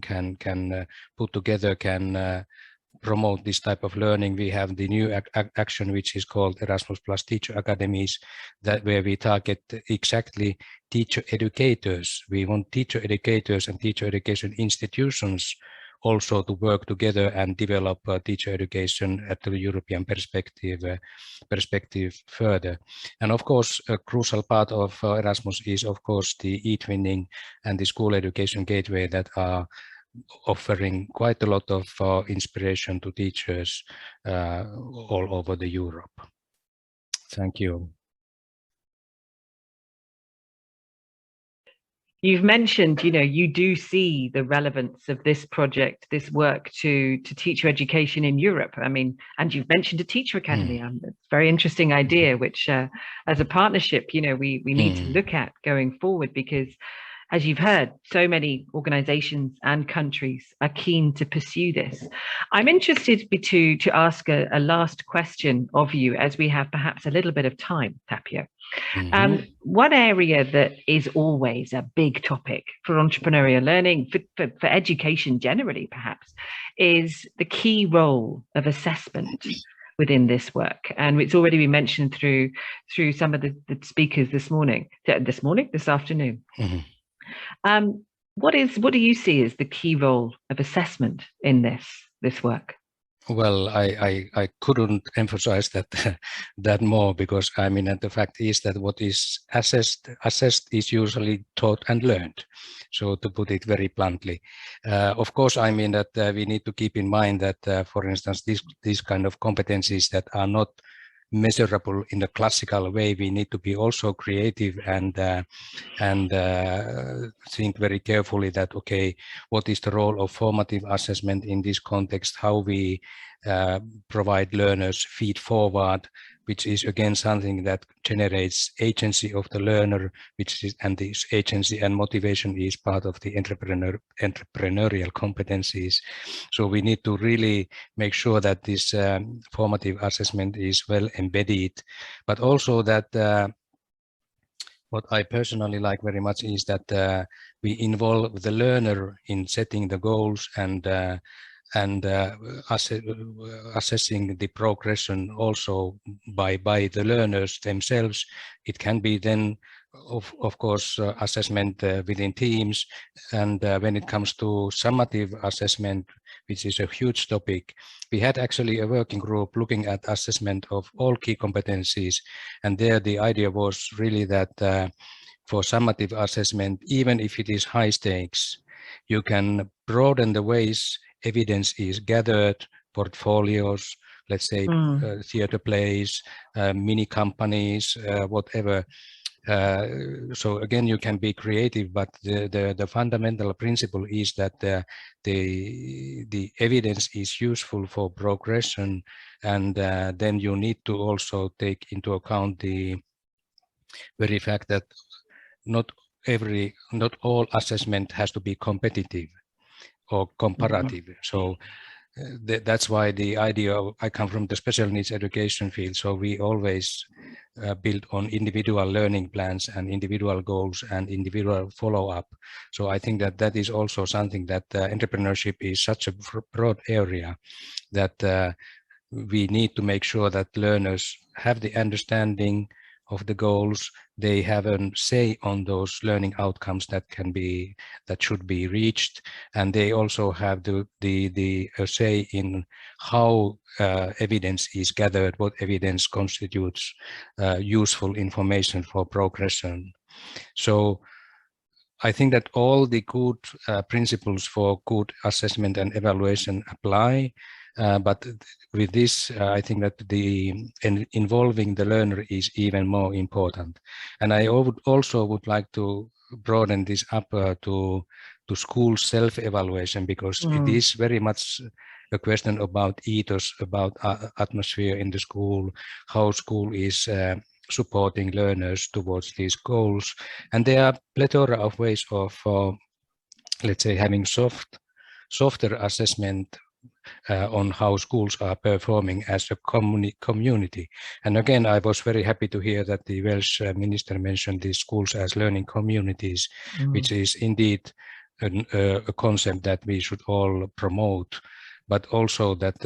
can put together can promote this type of learning. We have the new action which is called Erasmus Plus Teacher Academies, where we target exactly teacher educators. We want teacher educators and teacher education institutions also to work together and develop teacher education at the European perspective further. And of course, a crucial part of Erasmus is of course the e-twinning and the school education gateway that are offering quite a lot of inspiration to teachers all over the Europe. Thank you. You've mentioned, you do see the relevance of this project, this work to teacher education in Europe. I mean, and you've mentioned a teacher academy. It's a very interesting idea, which as a partnership, we need to look at going forward, because as you've heard, so many organizations and countries are keen to pursue this. I'm interested to ask a last question of you, as we have perhaps a little bit of time, Tapio. One area that is always a big topic for entrepreneurial learning, for education generally perhaps, is the key role of assessment within this work. And it's already been mentioned through some of the speakers this afternoon. What do you see as the key role of assessment in this work? Well, I couldn't emphasize that more, because I mean, and the fact is that what is assessed is usually taught and learned. So to put it very bluntly, of course, I mean that we need to keep in mind that, for instance, these kind of competencies that are not measurable in the classical way. We need to be also creative and think very carefully that, okay, what is the role of formative assessment in this context, how we provide learners feed forward, which is again something that generates agency of the learner, and this agency and motivation is part of the entrepreneurial competencies. So we need to really make sure that this formative assessment is well embedded, but also that what I personally like very much is that we involve the learner in setting the goals and assessing the progression also by the learners themselves. It can be then, of course, assessment within teams, and when it comes to summative assessment, which is a huge topic, we had actually a working group looking at assessment of all key competencies, and there the idea was really that for summative assessment, even if it is high stakes, you can broaden the ways evidence is gathered, portfolios, let's say theater plays, mini companies, whatever. So again, you can be creative, but the fundamental principle is that the evidence is useful for progression, and then you need to also take into account the very fact that not all assessment has to be competitive or comparative. So that's why the idea of, I come from the special needs education field, so we always build on individual learning plans and individual goals and individual follow-up. So I think that that is also something that entrepreneurship is such a broad area that we need to make sure that learners have the understanding of the goals, they have a say on those learning outcomes that should be reached, and they also have the say in how evidence is gathered, what evidence constitutes useful information for progression. So I think that all the good principles for good assessment and evaluation apply. But with this, I think that involving the learner is even more important. And I also would like to broaden this up to school self-evaluation, because it is very much a question about ethos, about atmosphere in the school, how school is supporting learners towards these goals. And there are plethora of ways of, let's say, having softer assessment on how schools are performing as a community. And again, I was very happy to hear that the Welsh minister mentioned these schools as learning communities, which is indeed a concept that we should all promote, but also that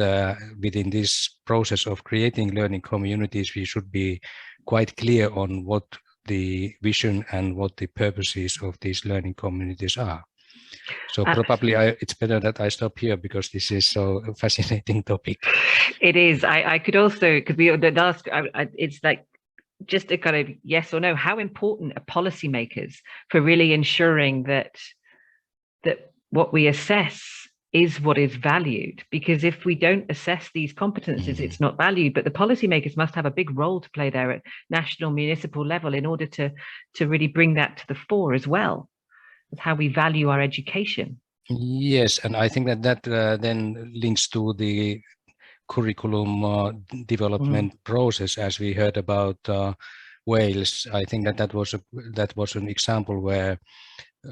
within this process of creating learning communities, we should be quite clear on what the vision and what the purposes of these learning communities are. So probably it's better that I stop here, because this is so a fascinating topic. It is. I could also, could be the last, it's like just a kind of yes or no. How important are policymakers for really ensuring that what we assess is what is valued? Because if we don't assess these competences, it's not valued. But the policymakers must have a big role to play there at national, municipal level in order to really bring that to the fore as well. How we value our education. Yes, and I think that then links to the curriculum development process, as we heard about Wales. I think that was an example where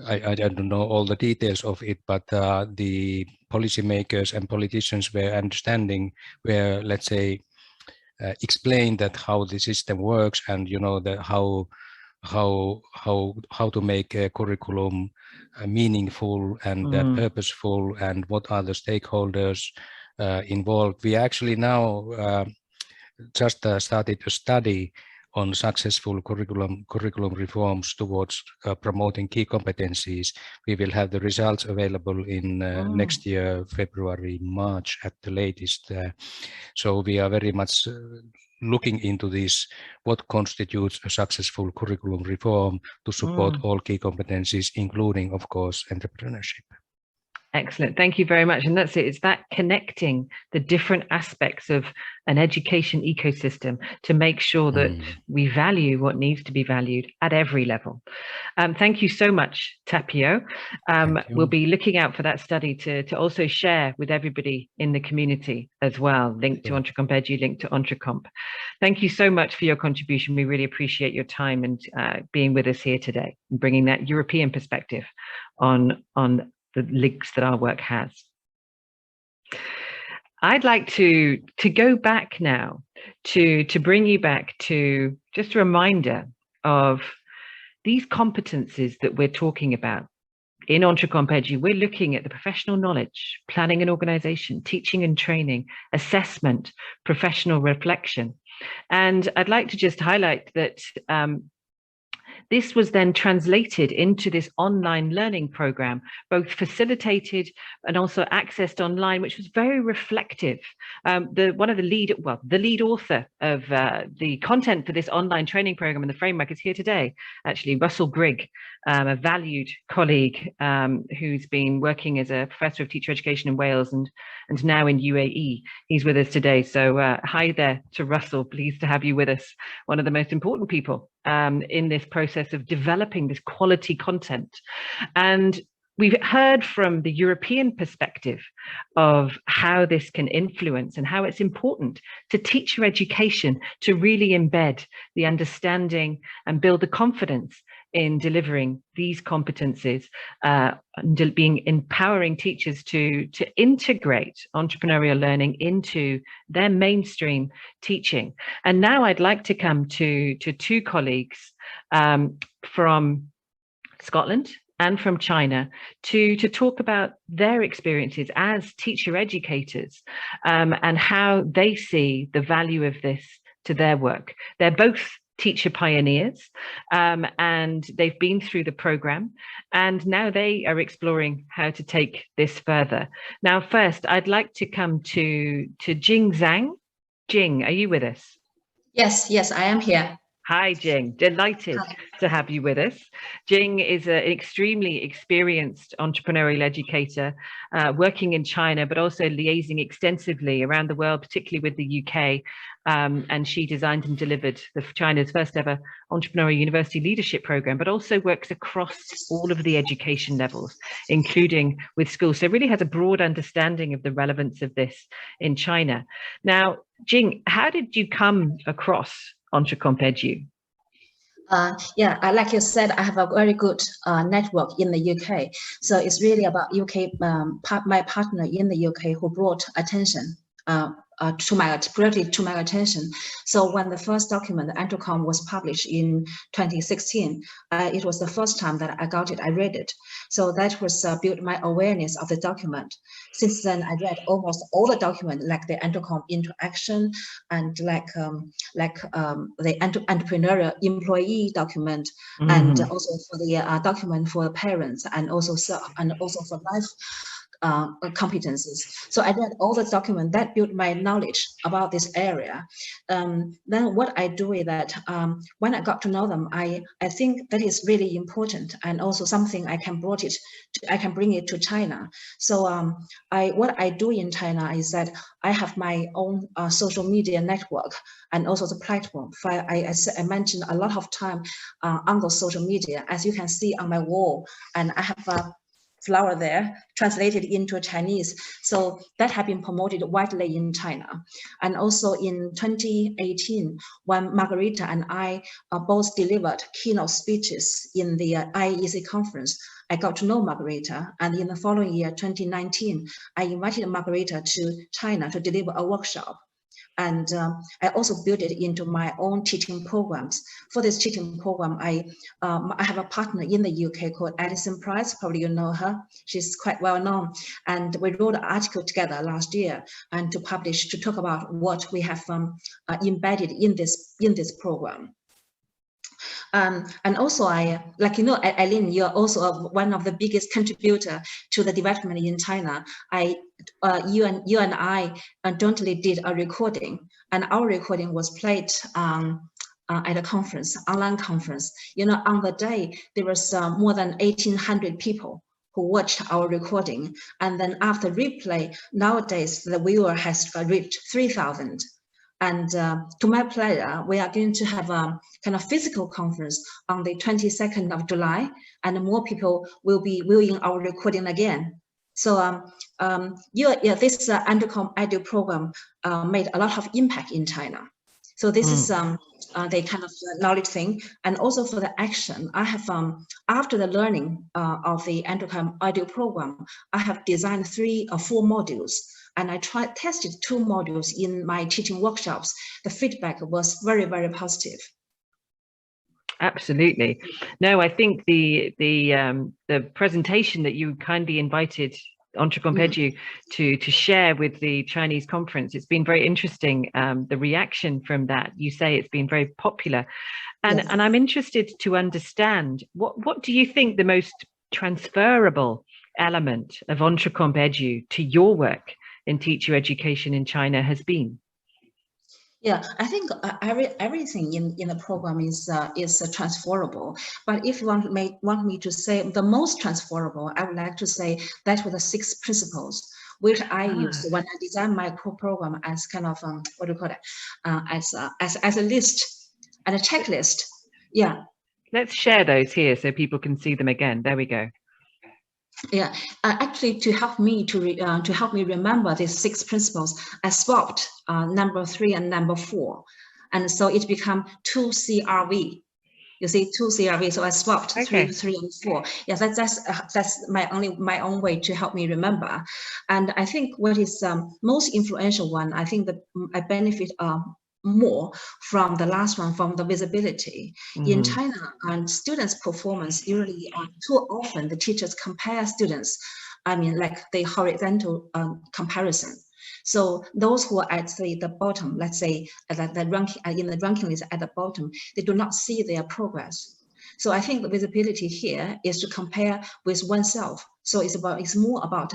I don't know all the details of it, but the policymakers and politicians were understanding, where, let's say, explained that how the system works, and how to make a curriculum meaningful and purposeful, and what are the stakeholders involved. We actually now just started a study on successful curriculum reforms towards promoting key competencies. We will have the results available in next year, February, March at the latest. So we are very much looking into this, what constitutes a successful curriculum reform to support all key competencies, including, of course, entrepreneurship. Excellent. Thank you very much. And that's it. It's that connecting the different aspects of an education ecosystem to make sure that we value what needs to be valued at every level. Thank you so much, Tapio. We'll be looking out for that study to also share with everybody in the community as well, linked to entrecompedu, linked to Entrecomp. Thank you so much for your contribution. We really appreciate your time and being with us here today and bringing that European perspective on the links that our work has. I'd like to go back now to bring you back to just a reminder of these competencies that we're talking about. In entrecompedu, we're looking at the professional knowledge, planning and organization, teaching and training, assessment, professional reflection. And I'd like to just highlight that this was then translated into this online learning program, both facilitated and also accessed online, which was very reflective. The lead author of the content for this online training program and the framework is here today. Actually, Russell Grigg, a valued colleague who's been working as a professor of teacher education in Wales and now in UAE. He's with us today. So hi there to Russell. Pleased to have you with us. One of the most important people in this process of developing this quality content. And we've heard from the European perspective of how this can influence and how it's important to teacher education to really embed the understanding and build the confidence in delivering these competencies, empowering teachers to integrate entrepreneurial learning into their mainstream teaching. And now I'd like to come to two colleagues from Scotland and from China to talk about their experiences as teacher educators and how they see the value of this to their work. They're both teacher pioneers and they've been through the program and now they are exploring how to take this further. Now, first, I'd like to come to Jing Zhang. Jing, are you with us? Yes, I am here. Hi, Jing. Delighted to have you with us. Jing is an extremely experienced entrepreneurial educator working in China, but also liaising extensively around the world, particularly with the UK. And she designed and delivered China's first ever entrepreneurial university leadership program, but also works across all of the education levels, including with schools. So really has a broad understanding of the relevance of this in China. Now, Jing, how did you come across entrecompedu? Like you said, I have a very good network in the UK. So it's really about UK, my partner in the UK who brought attention to my attention. So when the first document, the Entrecomp, was published in 2016, it was the first time that I got it. I read it. So that was built my awareness of the document. Since then, I read almost all the documents, like the Entrecomp into action, and like the entrepreneurial employee document, and also for the document for parents, and also for life competencies. So I read all the documents that built my knowledge about this area. Then what I do is that when I got to know them, I think that is really important, and also something I can bring it to China. So what I do in China is that I have my own social media network and also the platform. I mentioned a lot of time on the social media, as you can see on my wall, and I have a flower there translated into Chinese. So that have been promoted widely in China. And also in 2018, when Margarita and I both delivered keynote speeches in the IEC conference, I got to know Margarita. And in the following year, 2019, I invited Margarita to China to deliver a workshop. And I also built it into my own teaching programs. For this teaching program, I have a partner in the UK called Alison Price. Probably you know her. She's quite well known. And we wrote an article together last year and to talk about what we have embedded in this program. And also Eileen, you're also one of the biggest contributor to the development in China. You and I jointly did a recording, and our recording was played at a conference, online conference. You know, on the day, there was more than 1,800 people who watched our recording. And then after replay, nowadays the viewer has reached 3,000. And to my pleasure, we are going to have a kind of physical conference on the 22nd of July, and more people will be viewing our recording again. So this EntrecomEdu program made a lot of impact in China. So this is the kind of knowledge thing. And also for the action, I have, after the learning of the EntrecomEdu program, I have designed 3 or 4 modules. And I tested 2 modules in my teaching workshops. The feedback was very, very positive. Absolutely. No, I think the presentation that you kindly invited entrepreneurial to share with the Chinese conference, it's been very interesting. The reaction from that, you say it's been very popular, and Yes. and I'm interested to understand what do you think the most transferable element of entrepreneurial to your work in teacher education in China has been? Yeah, I think everything in the program is transferable. But if you want me to say the most transferable, I would like to say that were the 6 principles which I used when I designed my core program as kind of what do you call it, as a list and a checklist. Yeah. Let's share those here so people can see them again. There we go. Yeah, actually, to help me remember these 6 principles, I swapped number 3 and number 4, and so it became 2CRV. You see, 2CRV. So I swapped 3 and 4. Yeah, that's my own way to help me remember. And I think what is most influential one, I think that I benefit more from the last one, from the visibility. In China, and students' performance usually too often the teachers compare students, I mean, like the horizontal comparison. So those who are at the bottom, let's say the ranking in the ranking list at the bottom, they do not see their progress. So I think the visibility here is to compare with oneself. So it's more about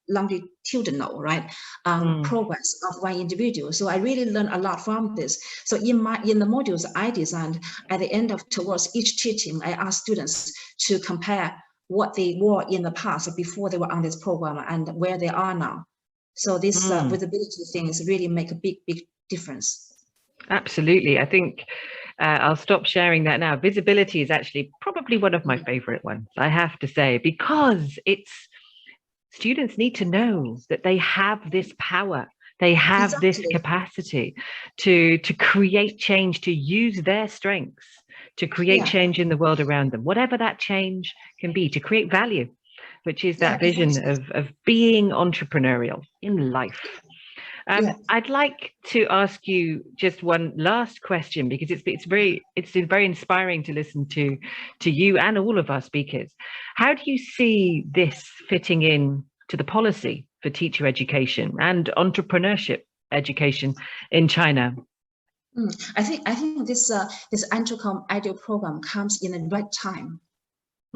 longitudinal, right, progress of one individual. So I really learned a lot from this. So in the modules I designed, at the end of towards each teaching, I asked students to compare what they were in the past before they were on this program and where they are now. So this visibility thing is really make a big difference. Absolutely. I think I'll stop sharing that now. Visibility is actually probably one of my favorite ones, I have to say, because students need to know that they have this power. They have this capacity to create change, to use their strengths, to create change in the world around them, whatever that change can be, to create value, which is that vision of being entrepreneurial in life. I'd like to ask you just one last question, because it's very inspiring to listen to you and all of our speakers. How do you see this fitting in to the policy for teacher education and entrepreneurship education in China? I think this EntrecomEdu program comes in the right time,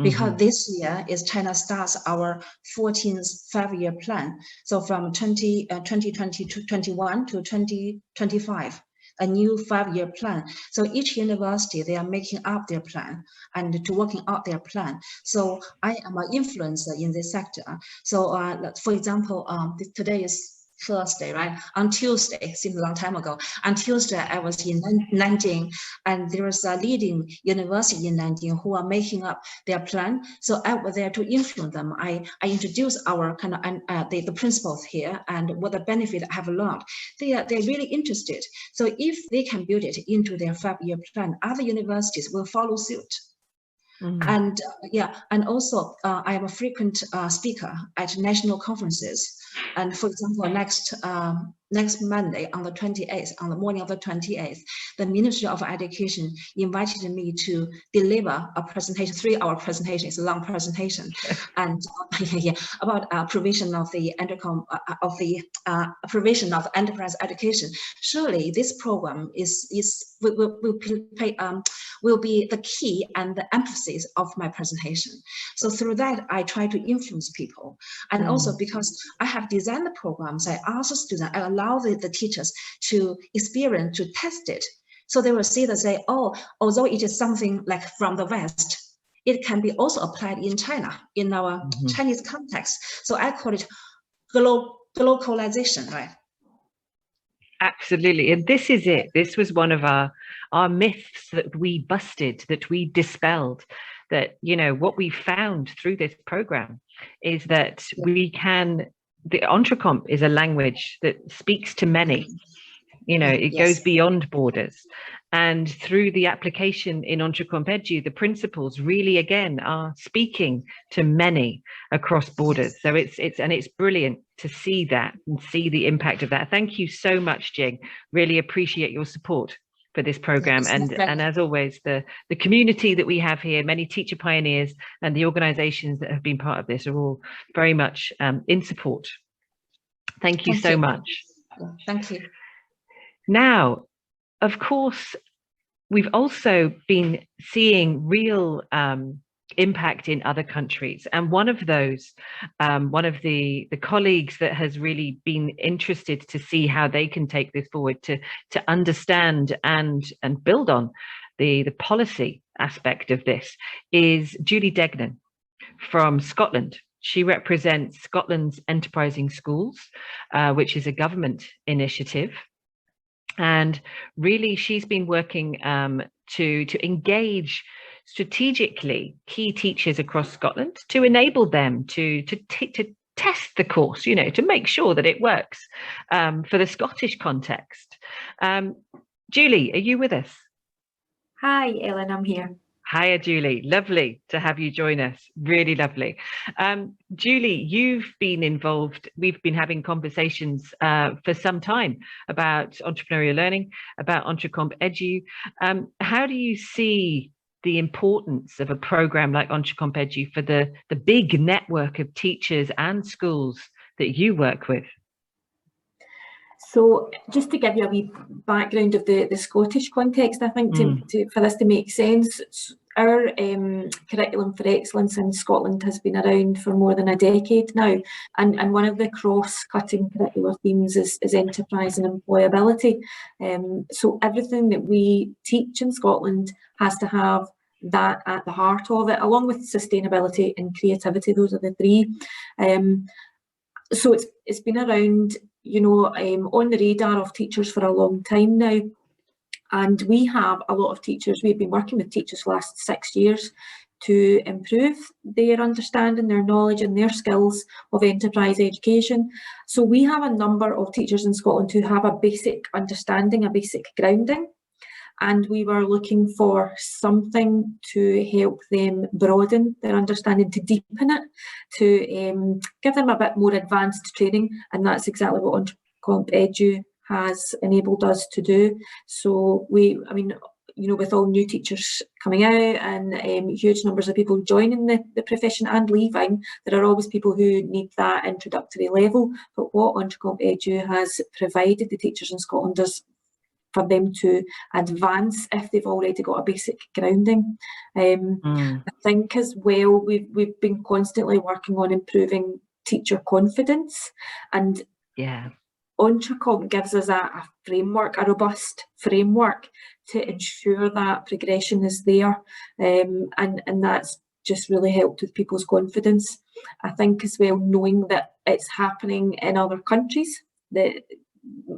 because this year is China starts our 14th 5-year plan. So from 2021 to 2025, a new 5-year plan. So each university, they are making up their plan and to working out their plan. So I am an influencer in this sector. So for example, today is Thursday, right? On Tuesday, seems a long time ago. On Tuesday, I was in Nanjing, and there was a leading university in Nanjing who are making up their plan. So I was there to influence them. I introduced our kind of the principles here and what the benefit I have learned. They're really interested. So if they can build it into their 5-year plan, other universities will follow suit. And and also I am a frequent speaker at national conferences. And for example, next Monday on the 28th, on the morning of the 28th, the Ministry of Education invited me to deliver a presentation, 3-hour presentation. It's a long presentation, and about provision of the provision of enterprise education. Surely this program will be the key and the emphasis of my presentation. So through that, I try to influence people, and also because I have designed the programs, I ask the students, I allow the teachers to experience, to test it. So they will see that say, oh, although it is something like from the West, it can be also applied in China, in our Chinese context. So I call it globalization, right? Absolutely. And this is it. This was one of our myths that we busted, that we dispelled, that, you know, what we found through this program is that we can, the entrecomp is a language that speaks to many. You know, it goes beyond borders. And through the application in entrecompedu, the principles really, again, are speaking to many across borders. So it's brilliant to see that and see the impact of that. Thank you so much, Jing. Really appreciate your support for this program. And as always, the community that we have here, many teacher pioneers and the organizations that have been part of this are all very much in support. Thank you so much. Thank you. Now, of course, we've also been seeing real impact in other countries. And one of those, one of the colleagues that has really been interested to see how they can take this forward to understand and build on the policy aspect of this is Julie Degnan from Scotland. She represents Scotland's Enterprising Schools, which is a government initiative. And really, she's been working to engage strategically key teachers across Scotland to enable them to test the course, you know, to make sure that it works for the Scottish context. Julie, are you with us? Hi, Ellen, I'm here. Hiya, Julie. Lovely to have you join us. Really lovely. Julie, you've been involved. We've been having conversations for some time about entrepreneurial learning, about entrecompedu. How do you see the importance of a program like entrecompedu for the big network of teachers and schools that you work with? So just to give you a wee background of the Scottish context, I think for this to make sense, our Curriculum for Excellence in Scotland has been around for more than a decade now, and one of the cross-cutting curricular themes is enterprise and employability. So everything that we teach in Scotland has to have that at the heart of it, along with sustainability and creativity. Those are the three. So it's been around, you know, on the radar of teachers for a long time now. And we have a lot of teachers, we've been working with teachers the last 6 years to improve their understanding, their knowledge and their skills of enterprise education. So we have a number of teachers in Scotland who have a basic understanding, a basic grounding. And we were looking for something to help them broaden their understanding, to deepen it, to give them a bit more advanced training. And that's exactly what entrecompedu has enabled us to do. So I mean, you know, with all new teachers coming out and huge numbers of people joining the profession and leaving, there are always people who need that introductory level. But what entrecompedu has provided the teachers in Scotland is for them to advance if they've already got a basic grounding. I think as well, we've been constantly working on improving teacher confidence, and entrecomp gives us a framework, a robust framework to ensure that progression is there, and that's just really helped with people's confidence. I think as well, knowing that it's happening in other countries, that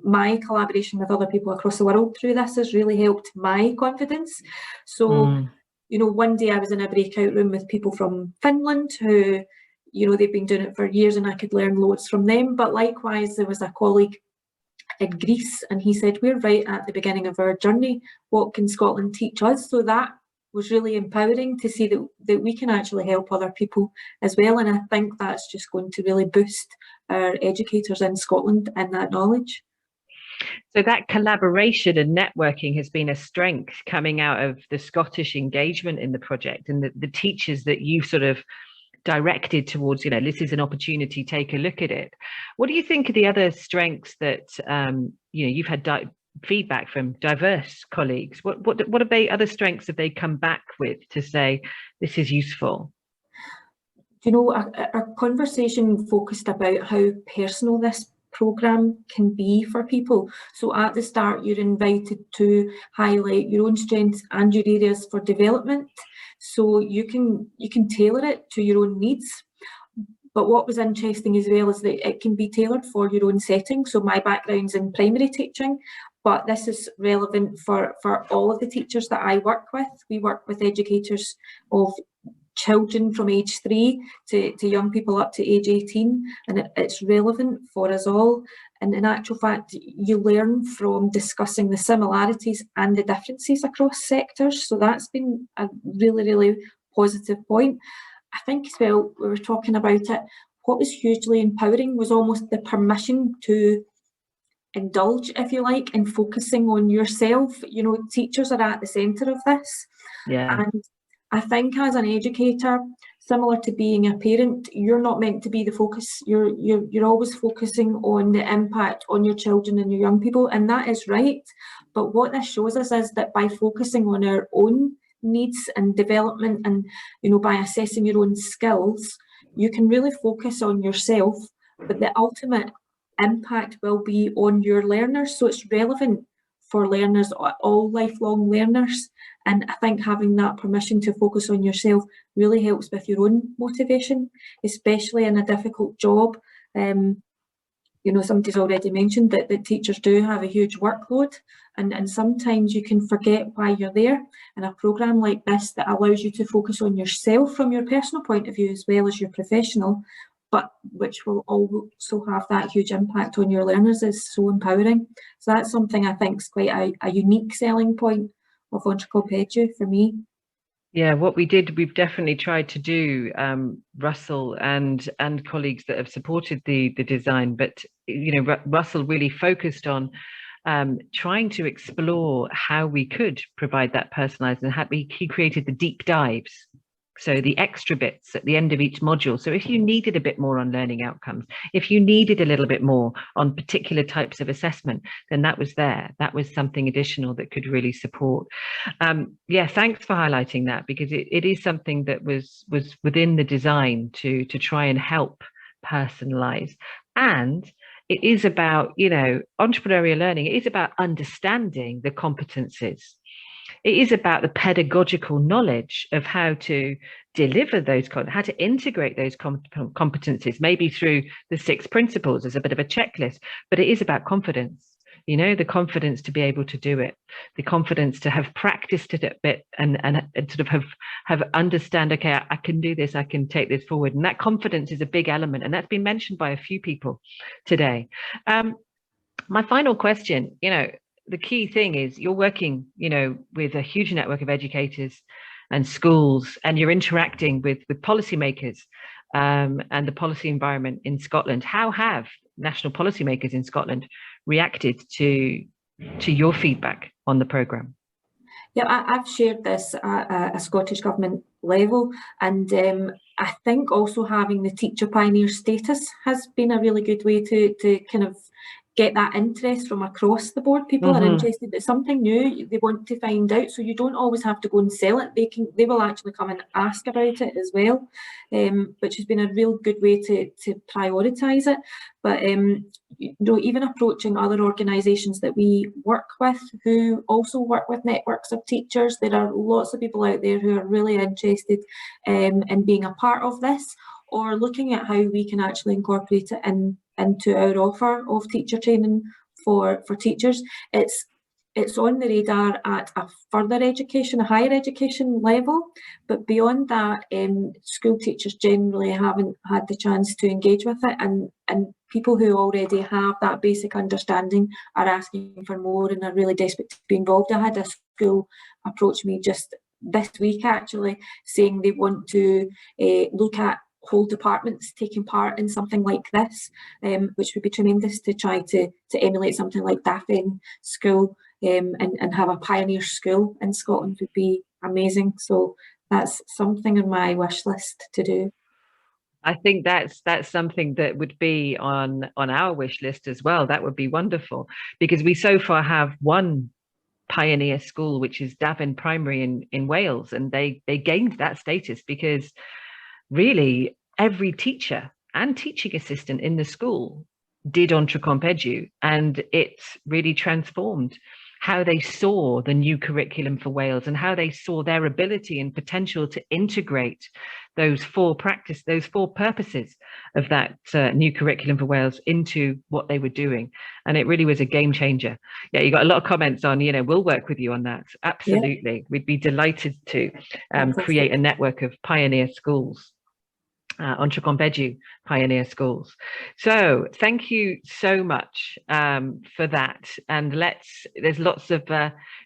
my collaboration with other people across the world through this has really helped my confidence. So, you know, one day I was in a breakout room with people from Finland who, you know, they've been doing it for years and I could learn loads from them. But likewise, there was a colleague in Greece and he said, we're right at the beginning of our journey. What can Scotland teach us? So that was really empowering to see that we can actually help other people as well. And I think that's just going to really boost our educators in Scotland and that knowledge. So that collaboration and networking has been a strength coming out of the Scottish engagement in the project, and the teachers that you sort of directed towards, you know, this is an opportunity, take a look at it. What do you think are the other strengths that, you know, you've had feedback from diverse colleagues? What have they, other strengths have they come back with to say, this is useful? You know, our conversation focused about how personal this programme can be for people. So at the start, you're invited to highlight your own strengths and your areas for development. So you can tailor it to your own needs. But what was interesting as well is that it can be tailored for your own setting. So my background's in primary teaching, but this is relevant for all of the teachers that I work with. We work with educators of children from age 3 to young people up to age 18, and it's relevant for us all. And in actual fact, you learn from discussing the similarities and the differences across sectors. So that's been a really, really positive point. I think as well, we were talking about it, what was hugely empowering was almost the permission to indulge, if you like, in focusing on yourself. You know, teachers are at the centre of this. Yeah. And I think as an educator, similar to being a parent, you're not meant to be the focus. You're always focusing on the impact on your children and your young people, and that is right. But what this shows us is that by focusing on our own needs and development, and you know, by assessing your own skills, you can really focus on yourself, but the ultimate impact will be on your learners. So it's relevant for learners, all lifelong learners. And I think having that permission to focus on yourself really helps with your own motivation, especially in a difficult job. You know, somebody's already mentioned that teachers do have a huge workload, and sometimes you can forget why you're there. And a programme like this that allows you to focus on yourself from your personal point of view as well as your professional, but which will also have that huge impact on your learners, is so empowering. So that's something I think is quite a unique selling point of entrepreneurial for me. Yeah, what we've definitely tried to do, Russell and colleagues that have supported the design, but you know, Russell really focused on trying to explore how we could provide that personalized, and he created the deep dives. So the extra bits at the end of each module. So if you needed a bit more on learning outcomes, if you needed a little bit more on particular types of assessment, then that was there. That was something additional that could really support. Yeah, thanks for highlighting that, because it is something that was within the design to try and help personalize. And it is about, you know, entrepreneurial learning. It is about understanding the competencies. It is about the pedagogical knowledge of how to deliver those, how to integrate those competencies, maybe through the 6 principles as a bit of a checklist. But it is about confidence, you know, the confidence to be able to do it, the confidence to have practiced it a bit and sort of have understand, okay, I can do this, I can take this forward. And that confidence is a big element. And that's been mentioned by a few people today. My final question, you know, the key thing is you're working, you know, with a huge network of educators and schools, and you're interacting with policymakers and the policy environment in Scotland. How have national policymakers in Scotland reacted to your feedback on the programme? Yeah, I've shared this at a Scottish Government level, and I think also having the teacher pioneer status has been a really good way to kind of get that interest from across the board. People are interested. It's something new, they want to find out, so you don't always have to go and sell it. They will actually come and ask about it as well, which has been a real good way to prioritise it. But you know, even approaching other organisations that we work with who also work with networks of teachers, there are lots of people out there who are really interested in being a part of this, or looking at how we can actually incorporate it into our offer of teacher training for teachers. It's on the radar at a further education, a higher education level, but beyond that, school teachers generally haven't had the chance to engage with it, and people who already have that basic understanding are asking for more and are really desperate to be involved. I had a school approach me just this week actually, saying they want to look at whole departments taking part in something like this, which would be tremendous to try to emulate something like Daffin School, and have a pioneer school in Scotland would be amazing. So that's something on my wish list to do. I think that's something that would be on our wish list as well. That would be wonderful, because we so far have one pioneer school, which is Davin Primary in Wales, and they gained that status because really every teacher and teaching assistant in the school did entrecompedu, and it's really transformed how they saw the new curriculum for Wales and how they saw their ability and potential to integrate those four purposes of that new curriculum for Wales into what they were doing. And it really was a game changer. Yeah, you got a lot of comments on, you know, we'll work with you on that. Absolutely. Yeah. We'd be delighted to create a network of pioneer schools. Entrecompedu pioneer schools. So thank you so much for that, and there's lots of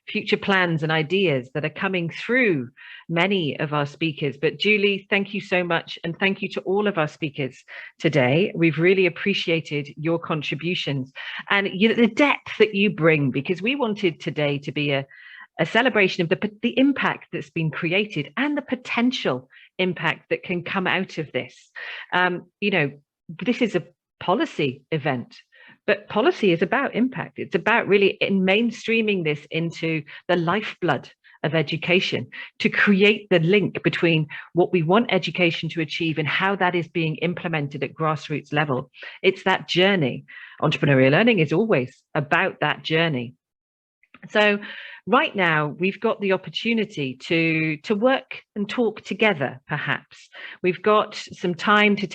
future plans and ideas that are coming through many of our speakers. But Julie, thank you so much, and thank you to all of our speakers today. We've really appreciated your contributions and the depth that you bring, because we wanted today to be a celebration of the impact that's been created and the potential impact that can come out of this. You know, this is a policy event, but policy is about impact. It's about really mainstreaming this into the lifeblood of education, to create the link between what we want education to achieve and how that is being implemented at grassroots level. It's that journey. Entrepreneurial learning is always about that journey. So right now, we've got the opportunity to work and talk together, perhaps. We've got some time to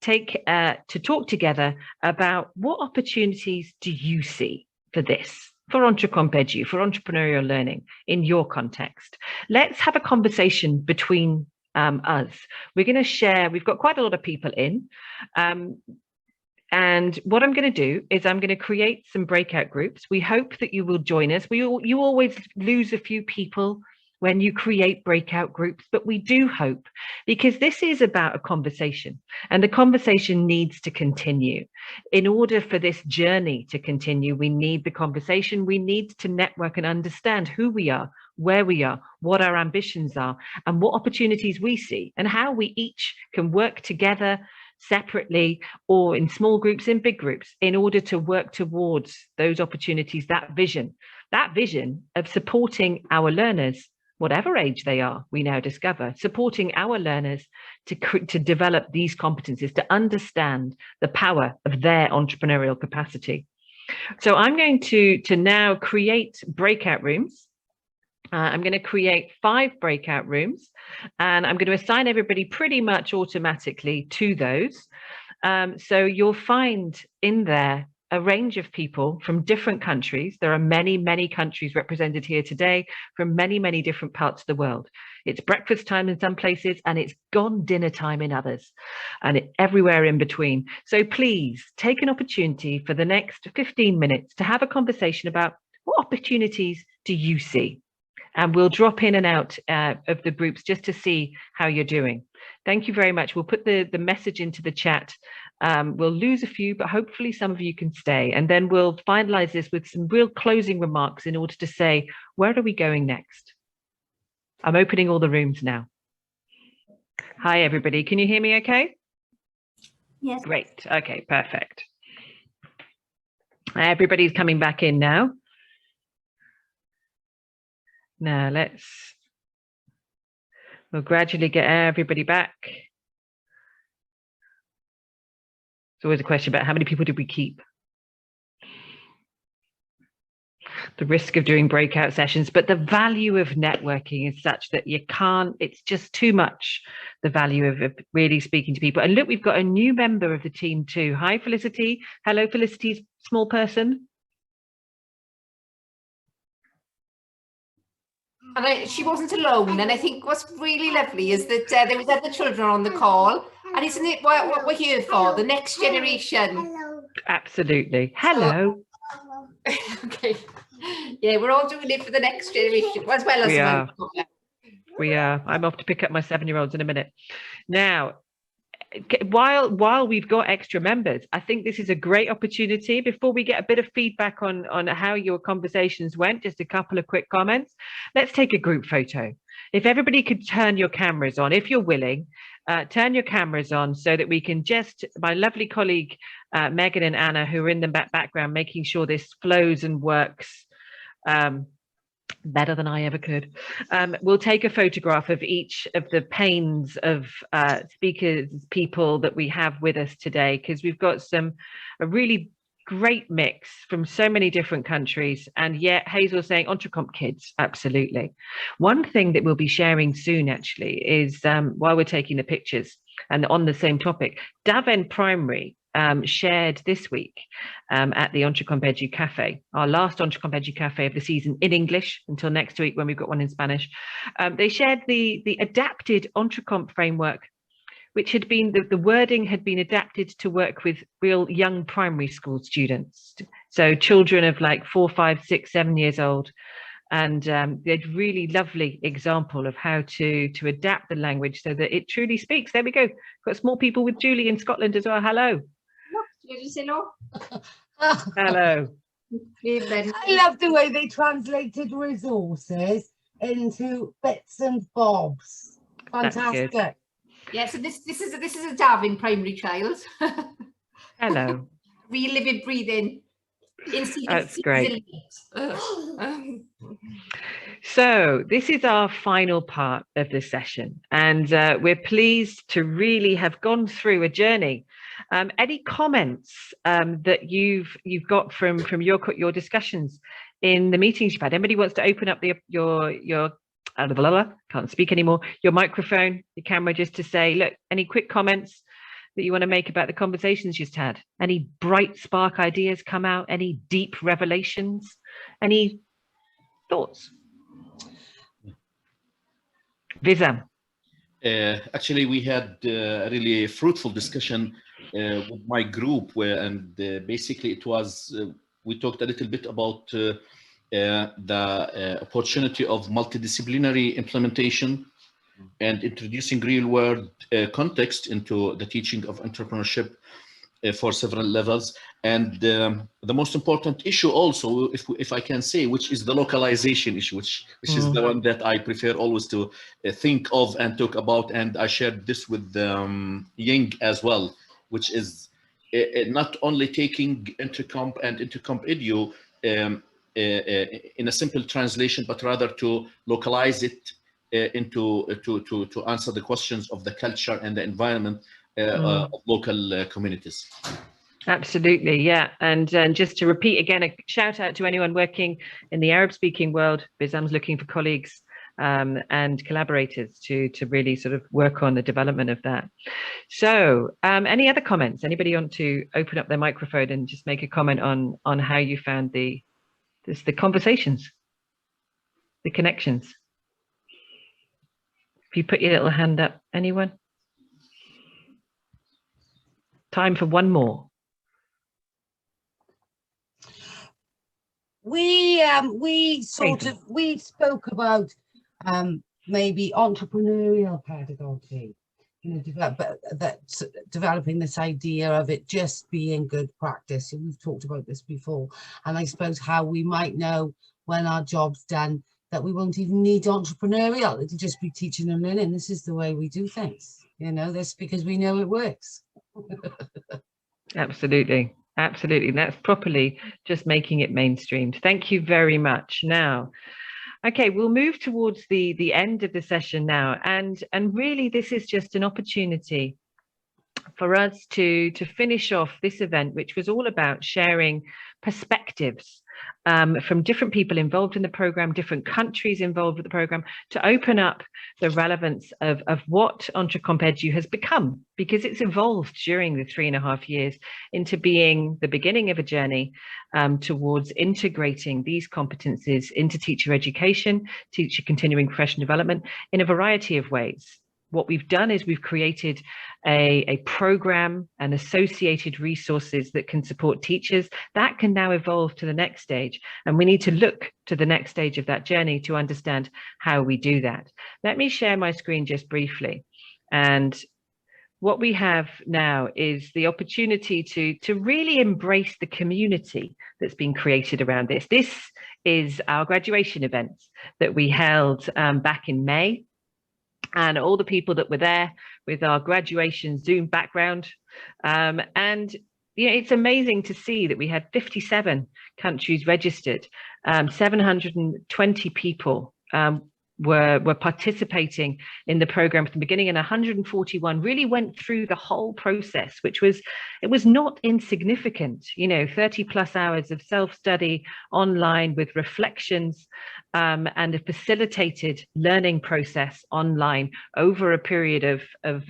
to talk together about what opportunities do you see for this, for entrecompedu, for entrepreneurial learning in your context. Let's have a conversation between us. We're going to share, we've got quite a lot of people in. And what I'm going to do is I'm going to create some breakout groups. We hope that you will join us. You always lose a few people when you create breakout groups, but we do hope, because this is about a conversation, and the conversation needs to continue. In order for this journey to continue, we need the conversation. We need to network and understand who we are, where we are, what our ambitions are, and what opportunities we see, and how we each can work together separately or in small groups, in big groups, in order to work towards those opportunities, that vision of supporting our learners, whatever age they are, we now discover, supporting our learners to develop these competencies, to understand the power of their entrepreneurial capacity. So I'm going to now create breakout rooms. I'm going to create 5 breakout rooms, and I'm going to assign everybody pretty much automatically to those. So you'll find in there a range of people from different countries. There are many, many countries represented here today from many, many different parts of the world. It's breakfast time in some places, and it's gone dinner time in others, and everywhere in between. So please take an opportunity for the next 15 minutes to have a conversation about what opportunities do you see? And we'll drop in and out of the groups just to see how you're doing. Thank you very much. We'll put the message into the chat. We'll lose a few, but hopefully some of you can stay. And then we'll finalize this with some real closing remarks in order to say, where are we going next? I'm opening all the rooms now. Hi, everybody. Can you hear me okay? Yes. Great. Okay, perfect. Everybody's coming back in now. Now we'll gradually get everybody back. It's always a question about how many people did we keep? The risk of doing breakout sessions, but the value of networking is such that you can't, it's just too much, the value of really speaking to people. And look, we've got a new member of the team too. Hi, Felicity. Hello, Felicity's small person. And she wasn't alone, and I think what's really lovely is that there was other children on the call, and isn't it what we're here for, the next generation? Hello. Absolutely. Hello. So, okay. Yeah, we're all doing it for the next generation, as well as we are. I'm off to pick up my 7-year-olds in a minute. Now, while we've got extra members, I think this is a great opportunity. Before we get a bit of feedback on how your conversations went, just a couple of quick comments. Let's take a group photo. If everybody could turn your cameras on, if you're willing, turn your cameras on so that we can just, my lovely colleague, Megan and Anna, who are in the background, making sure this flows and works better than I ever could. We'll take a photograph of each of the panes of speakers, people that we have with us today, because we've got a really great mix from so many different countries. And yet Hazel's saying Entrecomp kids, absolutely. One thing that we'll be sharing soon actually is while we're taking the pictures and on the same topic, Daven Primary shared this week at the entrecomped.eu Cafe, our last entrecomped.eu Cafe of the season in English until next week when we've got one in Spanish. They shared the adapted Entrecomp framework, which had been, the wording had been adapted to work with real young primary school students. So children of like 4, 5, 6, 7 years old. And they had really lovely example of how to adapt the language so that it truly speaks. There we go. Got small people with Julie in Scotland as well. Hello. Hello. I love the way they translated resources into bits and bobs. Fantastic. Yeah, so this is a Daven primary child. Hello. Real living, breathing. That's great. So this is our final part of the session, and we're pleased to really have gone through a journey. Any comments that you've got from your discussions in the meetings you've had? Anybody wants to open up your can't speak anymore, your microphone, your camera, just to say, look, any quick comments that you want to make about the conversations you just had? Any bright spark ideas come out? Any deep revelations? Any thoughts? Vizam. Actually, we had a really fruitful discussion with my group, and basically it was, we talked a little bit about the opportunity of multidisciplinary implementation and introducing real-world context into the teaching of entrepreneurship for several levels. And the most important issue also, if I can say, which is the localization issue, which is the one that I prefer always to think of and talk about. And I shared this with Ying as well, which is not only taking Entrecomp and entrecompedu in a simple translation, but rather to localize it to answer the questions of the culture and the environment of local communities. Absolutely, yeah. And just to repeat again, a shout out to anyone working in the Arab-speaking world. Bizam's looking for colleagues and collaborators to really sort of work on the development of that. So any other comments? Anybody want to open up their microphone and just make a comment on how you found the conversations, the connections? If you put your little hand up, anyone? Time for one more. We spoke about maybe entrepreneurial pedagogy, you know, developing this idea of it just being good practice. We've talked about this before, and I suppose how we might know when our job's done that we won't even need entrepreneurial. It'll just be teaching and learning. This is the way we do things, you know, this because we know it works. Absolutely. Absolutely. That's properly just making it mainstreamed. Thank you very much. Now, okay, we'll move towards the end of the session now. And really, this is just an opportunity for us to finish off this event, which was all about sharing perspectives from different people involved in the program, different countries involved with the program, to open up the relevance of what entrecompedu has become, because it's evolved during the 3.5 years into being the beginning of a journey towards integrating these competencies into teacher education, teacher continuing professional development in a variety of ways. What we've done is we've created a program and associated resources that can support teachers. That can now evolve to the next stage. And we need to look to the next stage of that journey to understand how we do that. Let me share my screen just briefly. And what we have now is the opportunity to really embrace the community that's been created around this. This is our graduation event that we held back in May. And all the people that were there with our graduation Zoom background. And you know, it's amazing to see that we had 57 countries registered 720 people were participating in the program from the beginning, and 141 really went through the whole process, which was, it was not insignificant, 30 plus hours of self-study online with reflections, and a facilitated learning process online over a period of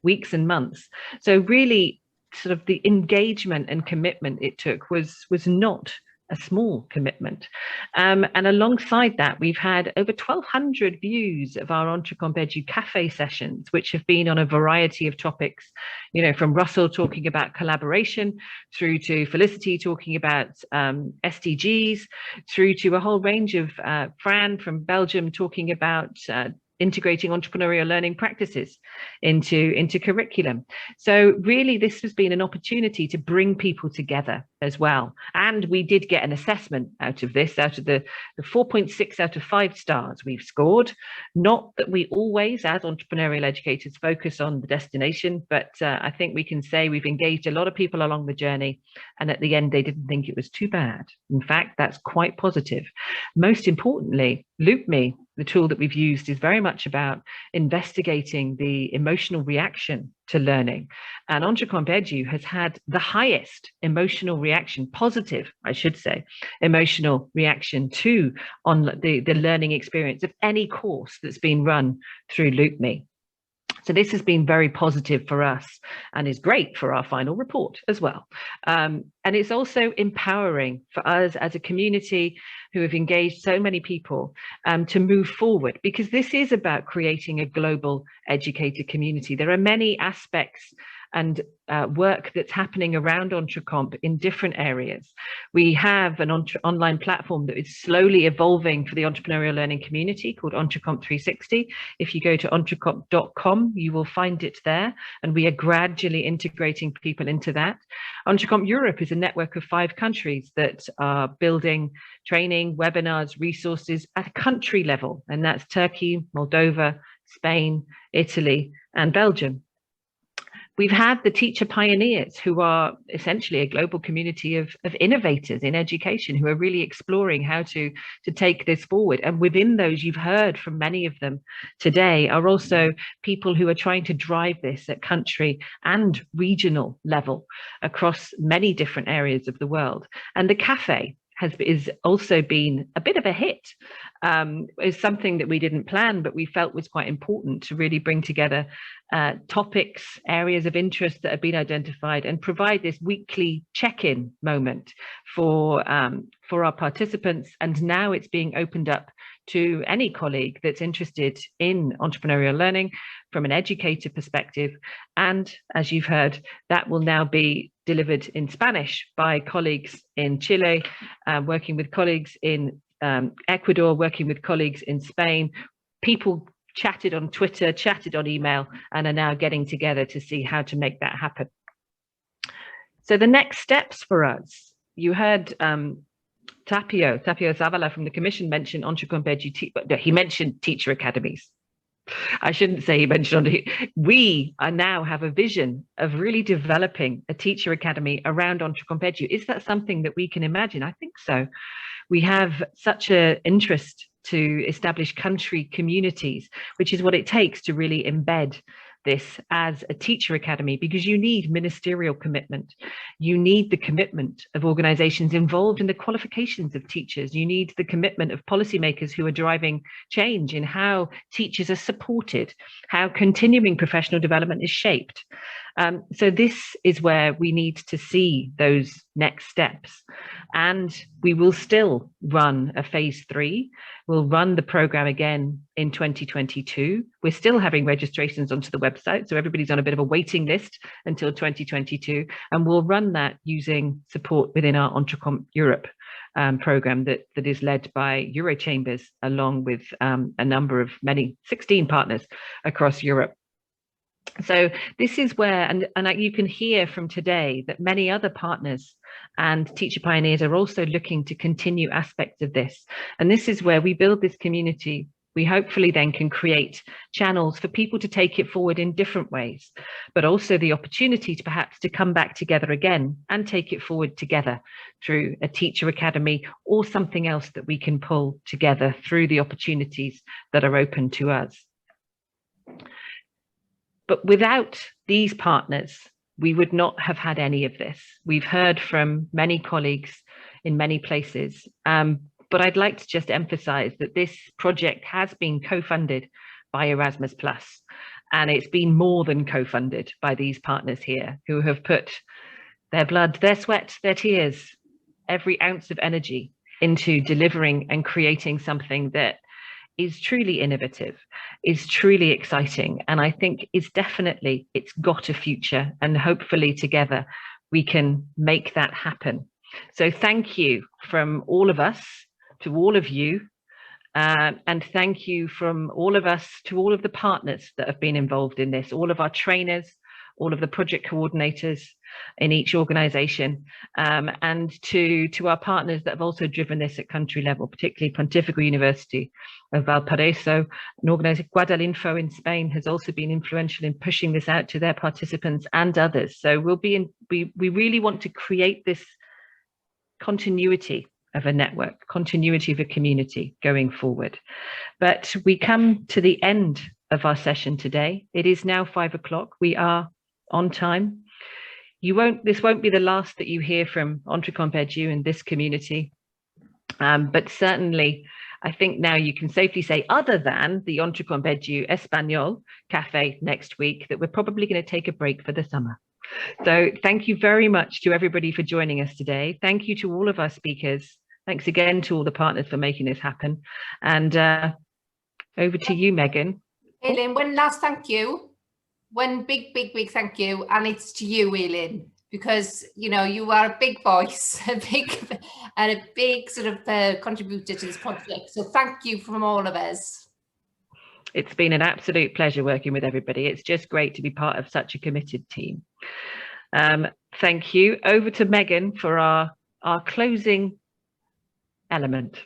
weeks and months. So really sort of the engagement and commitment it took was not a small commitment. And alongside that, we've had over 1,200 views of our entrepreneur cafe sessions, which have been on a variety of topics, from Russell talking about collaboration, through to Felicity talking about SDGs, through to a whole range of Fran from Belgium talking about integrating entrepreneurial learning practices into curriculum. So really, this has been an opportunity to bring people together as well. And we did get an assessment out of this, out of the 4.6 out of 5 stars we've scored. Not that we always, as entrepreneurial educators, focus on the destination, but I think we can say we've engaged a lot of people along the journey, and at the end, they didn't think it was too bad. In fact, that's quite positive. Most importantly, LoopMe, the tool that we've used, is very much about investigating the emotional reaction to learning. And entrepreneurial has had the highest emotional reaction, positive, I should say, emotional reaction to the learning experience of any course that's been run through LoopMe. So this has been very positive for us and is great for our final report as well. And it's also empowering for us as a community who have engaged so many people to move forward, because this is about creating a global educator community. There are many aspects and work that's happening around EntreComp in different areas. We have an online platform that is slowly evolving for the entrepreneurial learning community called EntreComp 360. If you go to entrecomp.com, you will find it there, and we are gradually integrating people into that. EntreComp Europe is a network of 5 countries that are building training, webinars, resources at a country level, and that's Turkey, Moldova, Spain, Italy, and Belgium. We've had the teacher pioneers, who are essentially a global community of innovators in education who are really exploring how to take this forward. And within those, you've heard from many of them today, are also people who are trying to drive this at country and regional level across many different areas of the world. And the cafe is also been a bit of a hit. It's something that we didn't plan, but we felt was quite important to really bring together topics, areas of interest that have been identified, and provide this weekly check-in moment for our participants. And now it's being opened up to any colleague that's interested in entrepreneurial learning from an educator perspective. And as you've heard, that will now be delivered in Spanish by colleagues in Chile, working with colleagues in Ecuador, working with colleagues in Spain. People chatted on Twitter, chatted on email, and are now getting together to see how to make that happen. So the next steps for us, you heard Tapio Zavala from the Commission mention EntreCompedu. He mentioned teacher academies. I shouldn't say he mentioned it. We now have a vision of really developing a teacher academy around EntreCompedu. Is that something that we can imagine? I think so. We have such an interest to establish country communities, which is what it takes to really embed this as a teacher academy, because you need ministerial commitment. You need the commitment of organizations involved in the qualifications of teachers. You need the commitment of policymakers who are driving change in how teachers are supported, how continuing professional development is shaped. So this is where we need to see those next steps. And we will still run a phase 3. We'll run the program again in 2022. We're still having registrations onto the website, so everybody's on a bit of a waiting list until 2022. And we'll run that using support within our EntreComp Europe program that is led by Eurochambers, along with a number of 16 partners across Europe. So this is where, and you can hear from today that many other partners and teacher pioneers are also looking to continue aspects of this. And this is where we build this community We hopefully then can create channels for people to take it forward in different ways, but also the opportunity to perhaps to come back together again and take it forward together through a teacher academy or something else that we can pull together through the opportunities that are open to us. But without these partners, we would not have had any of this. We've heard from many colleagues in many places, but I'd like to just emphasize that this project has been co-funded by Erasmus+, and it's been more than co-funded by these partners here who have put their blood, their sweat, their tears, every ounce of energy into delivering and creating something that is truly innovative, is truly exciting, and I think it's got a future, and hopefully together we can make that happen. So thank you from all of us to all of you, and thank you from all of us to all of the partners that have been involved in this, all of our trainers, all of the project coordinators in each organisation, and to our partners that have also driven this at country level, particularly Pontifical University of Valparaiso. An organisation, Guadalinfo in Spain, has also been influential in pushing this out to their participants and others. So we really want to create this continuity of a network, continuity of a community going forward. But we come to the end of our session today. It is now 5 o'clock. We are on time. This won't be the last that you hear from entrecompedu in this community, but certainly I think now you can safely say, other than the Entrecompedu Español Cafe next week, that we're probably going to take a break for the summer. So thank you very much to everybody for joining us today. Thank you to all of our speakers. Thanks again to all the partners for making this happen. And over to you, Megan. Eileen, one last thank you. One big thank you. And it's to you, Eileen, because, you know, you are a big voice, a big sort of contributor to this project. So thank you from all of us. It's been an absolute pleasure working with everybody. It's just great to be part of such a committed team. Thank you. Over to Megan for our closing element.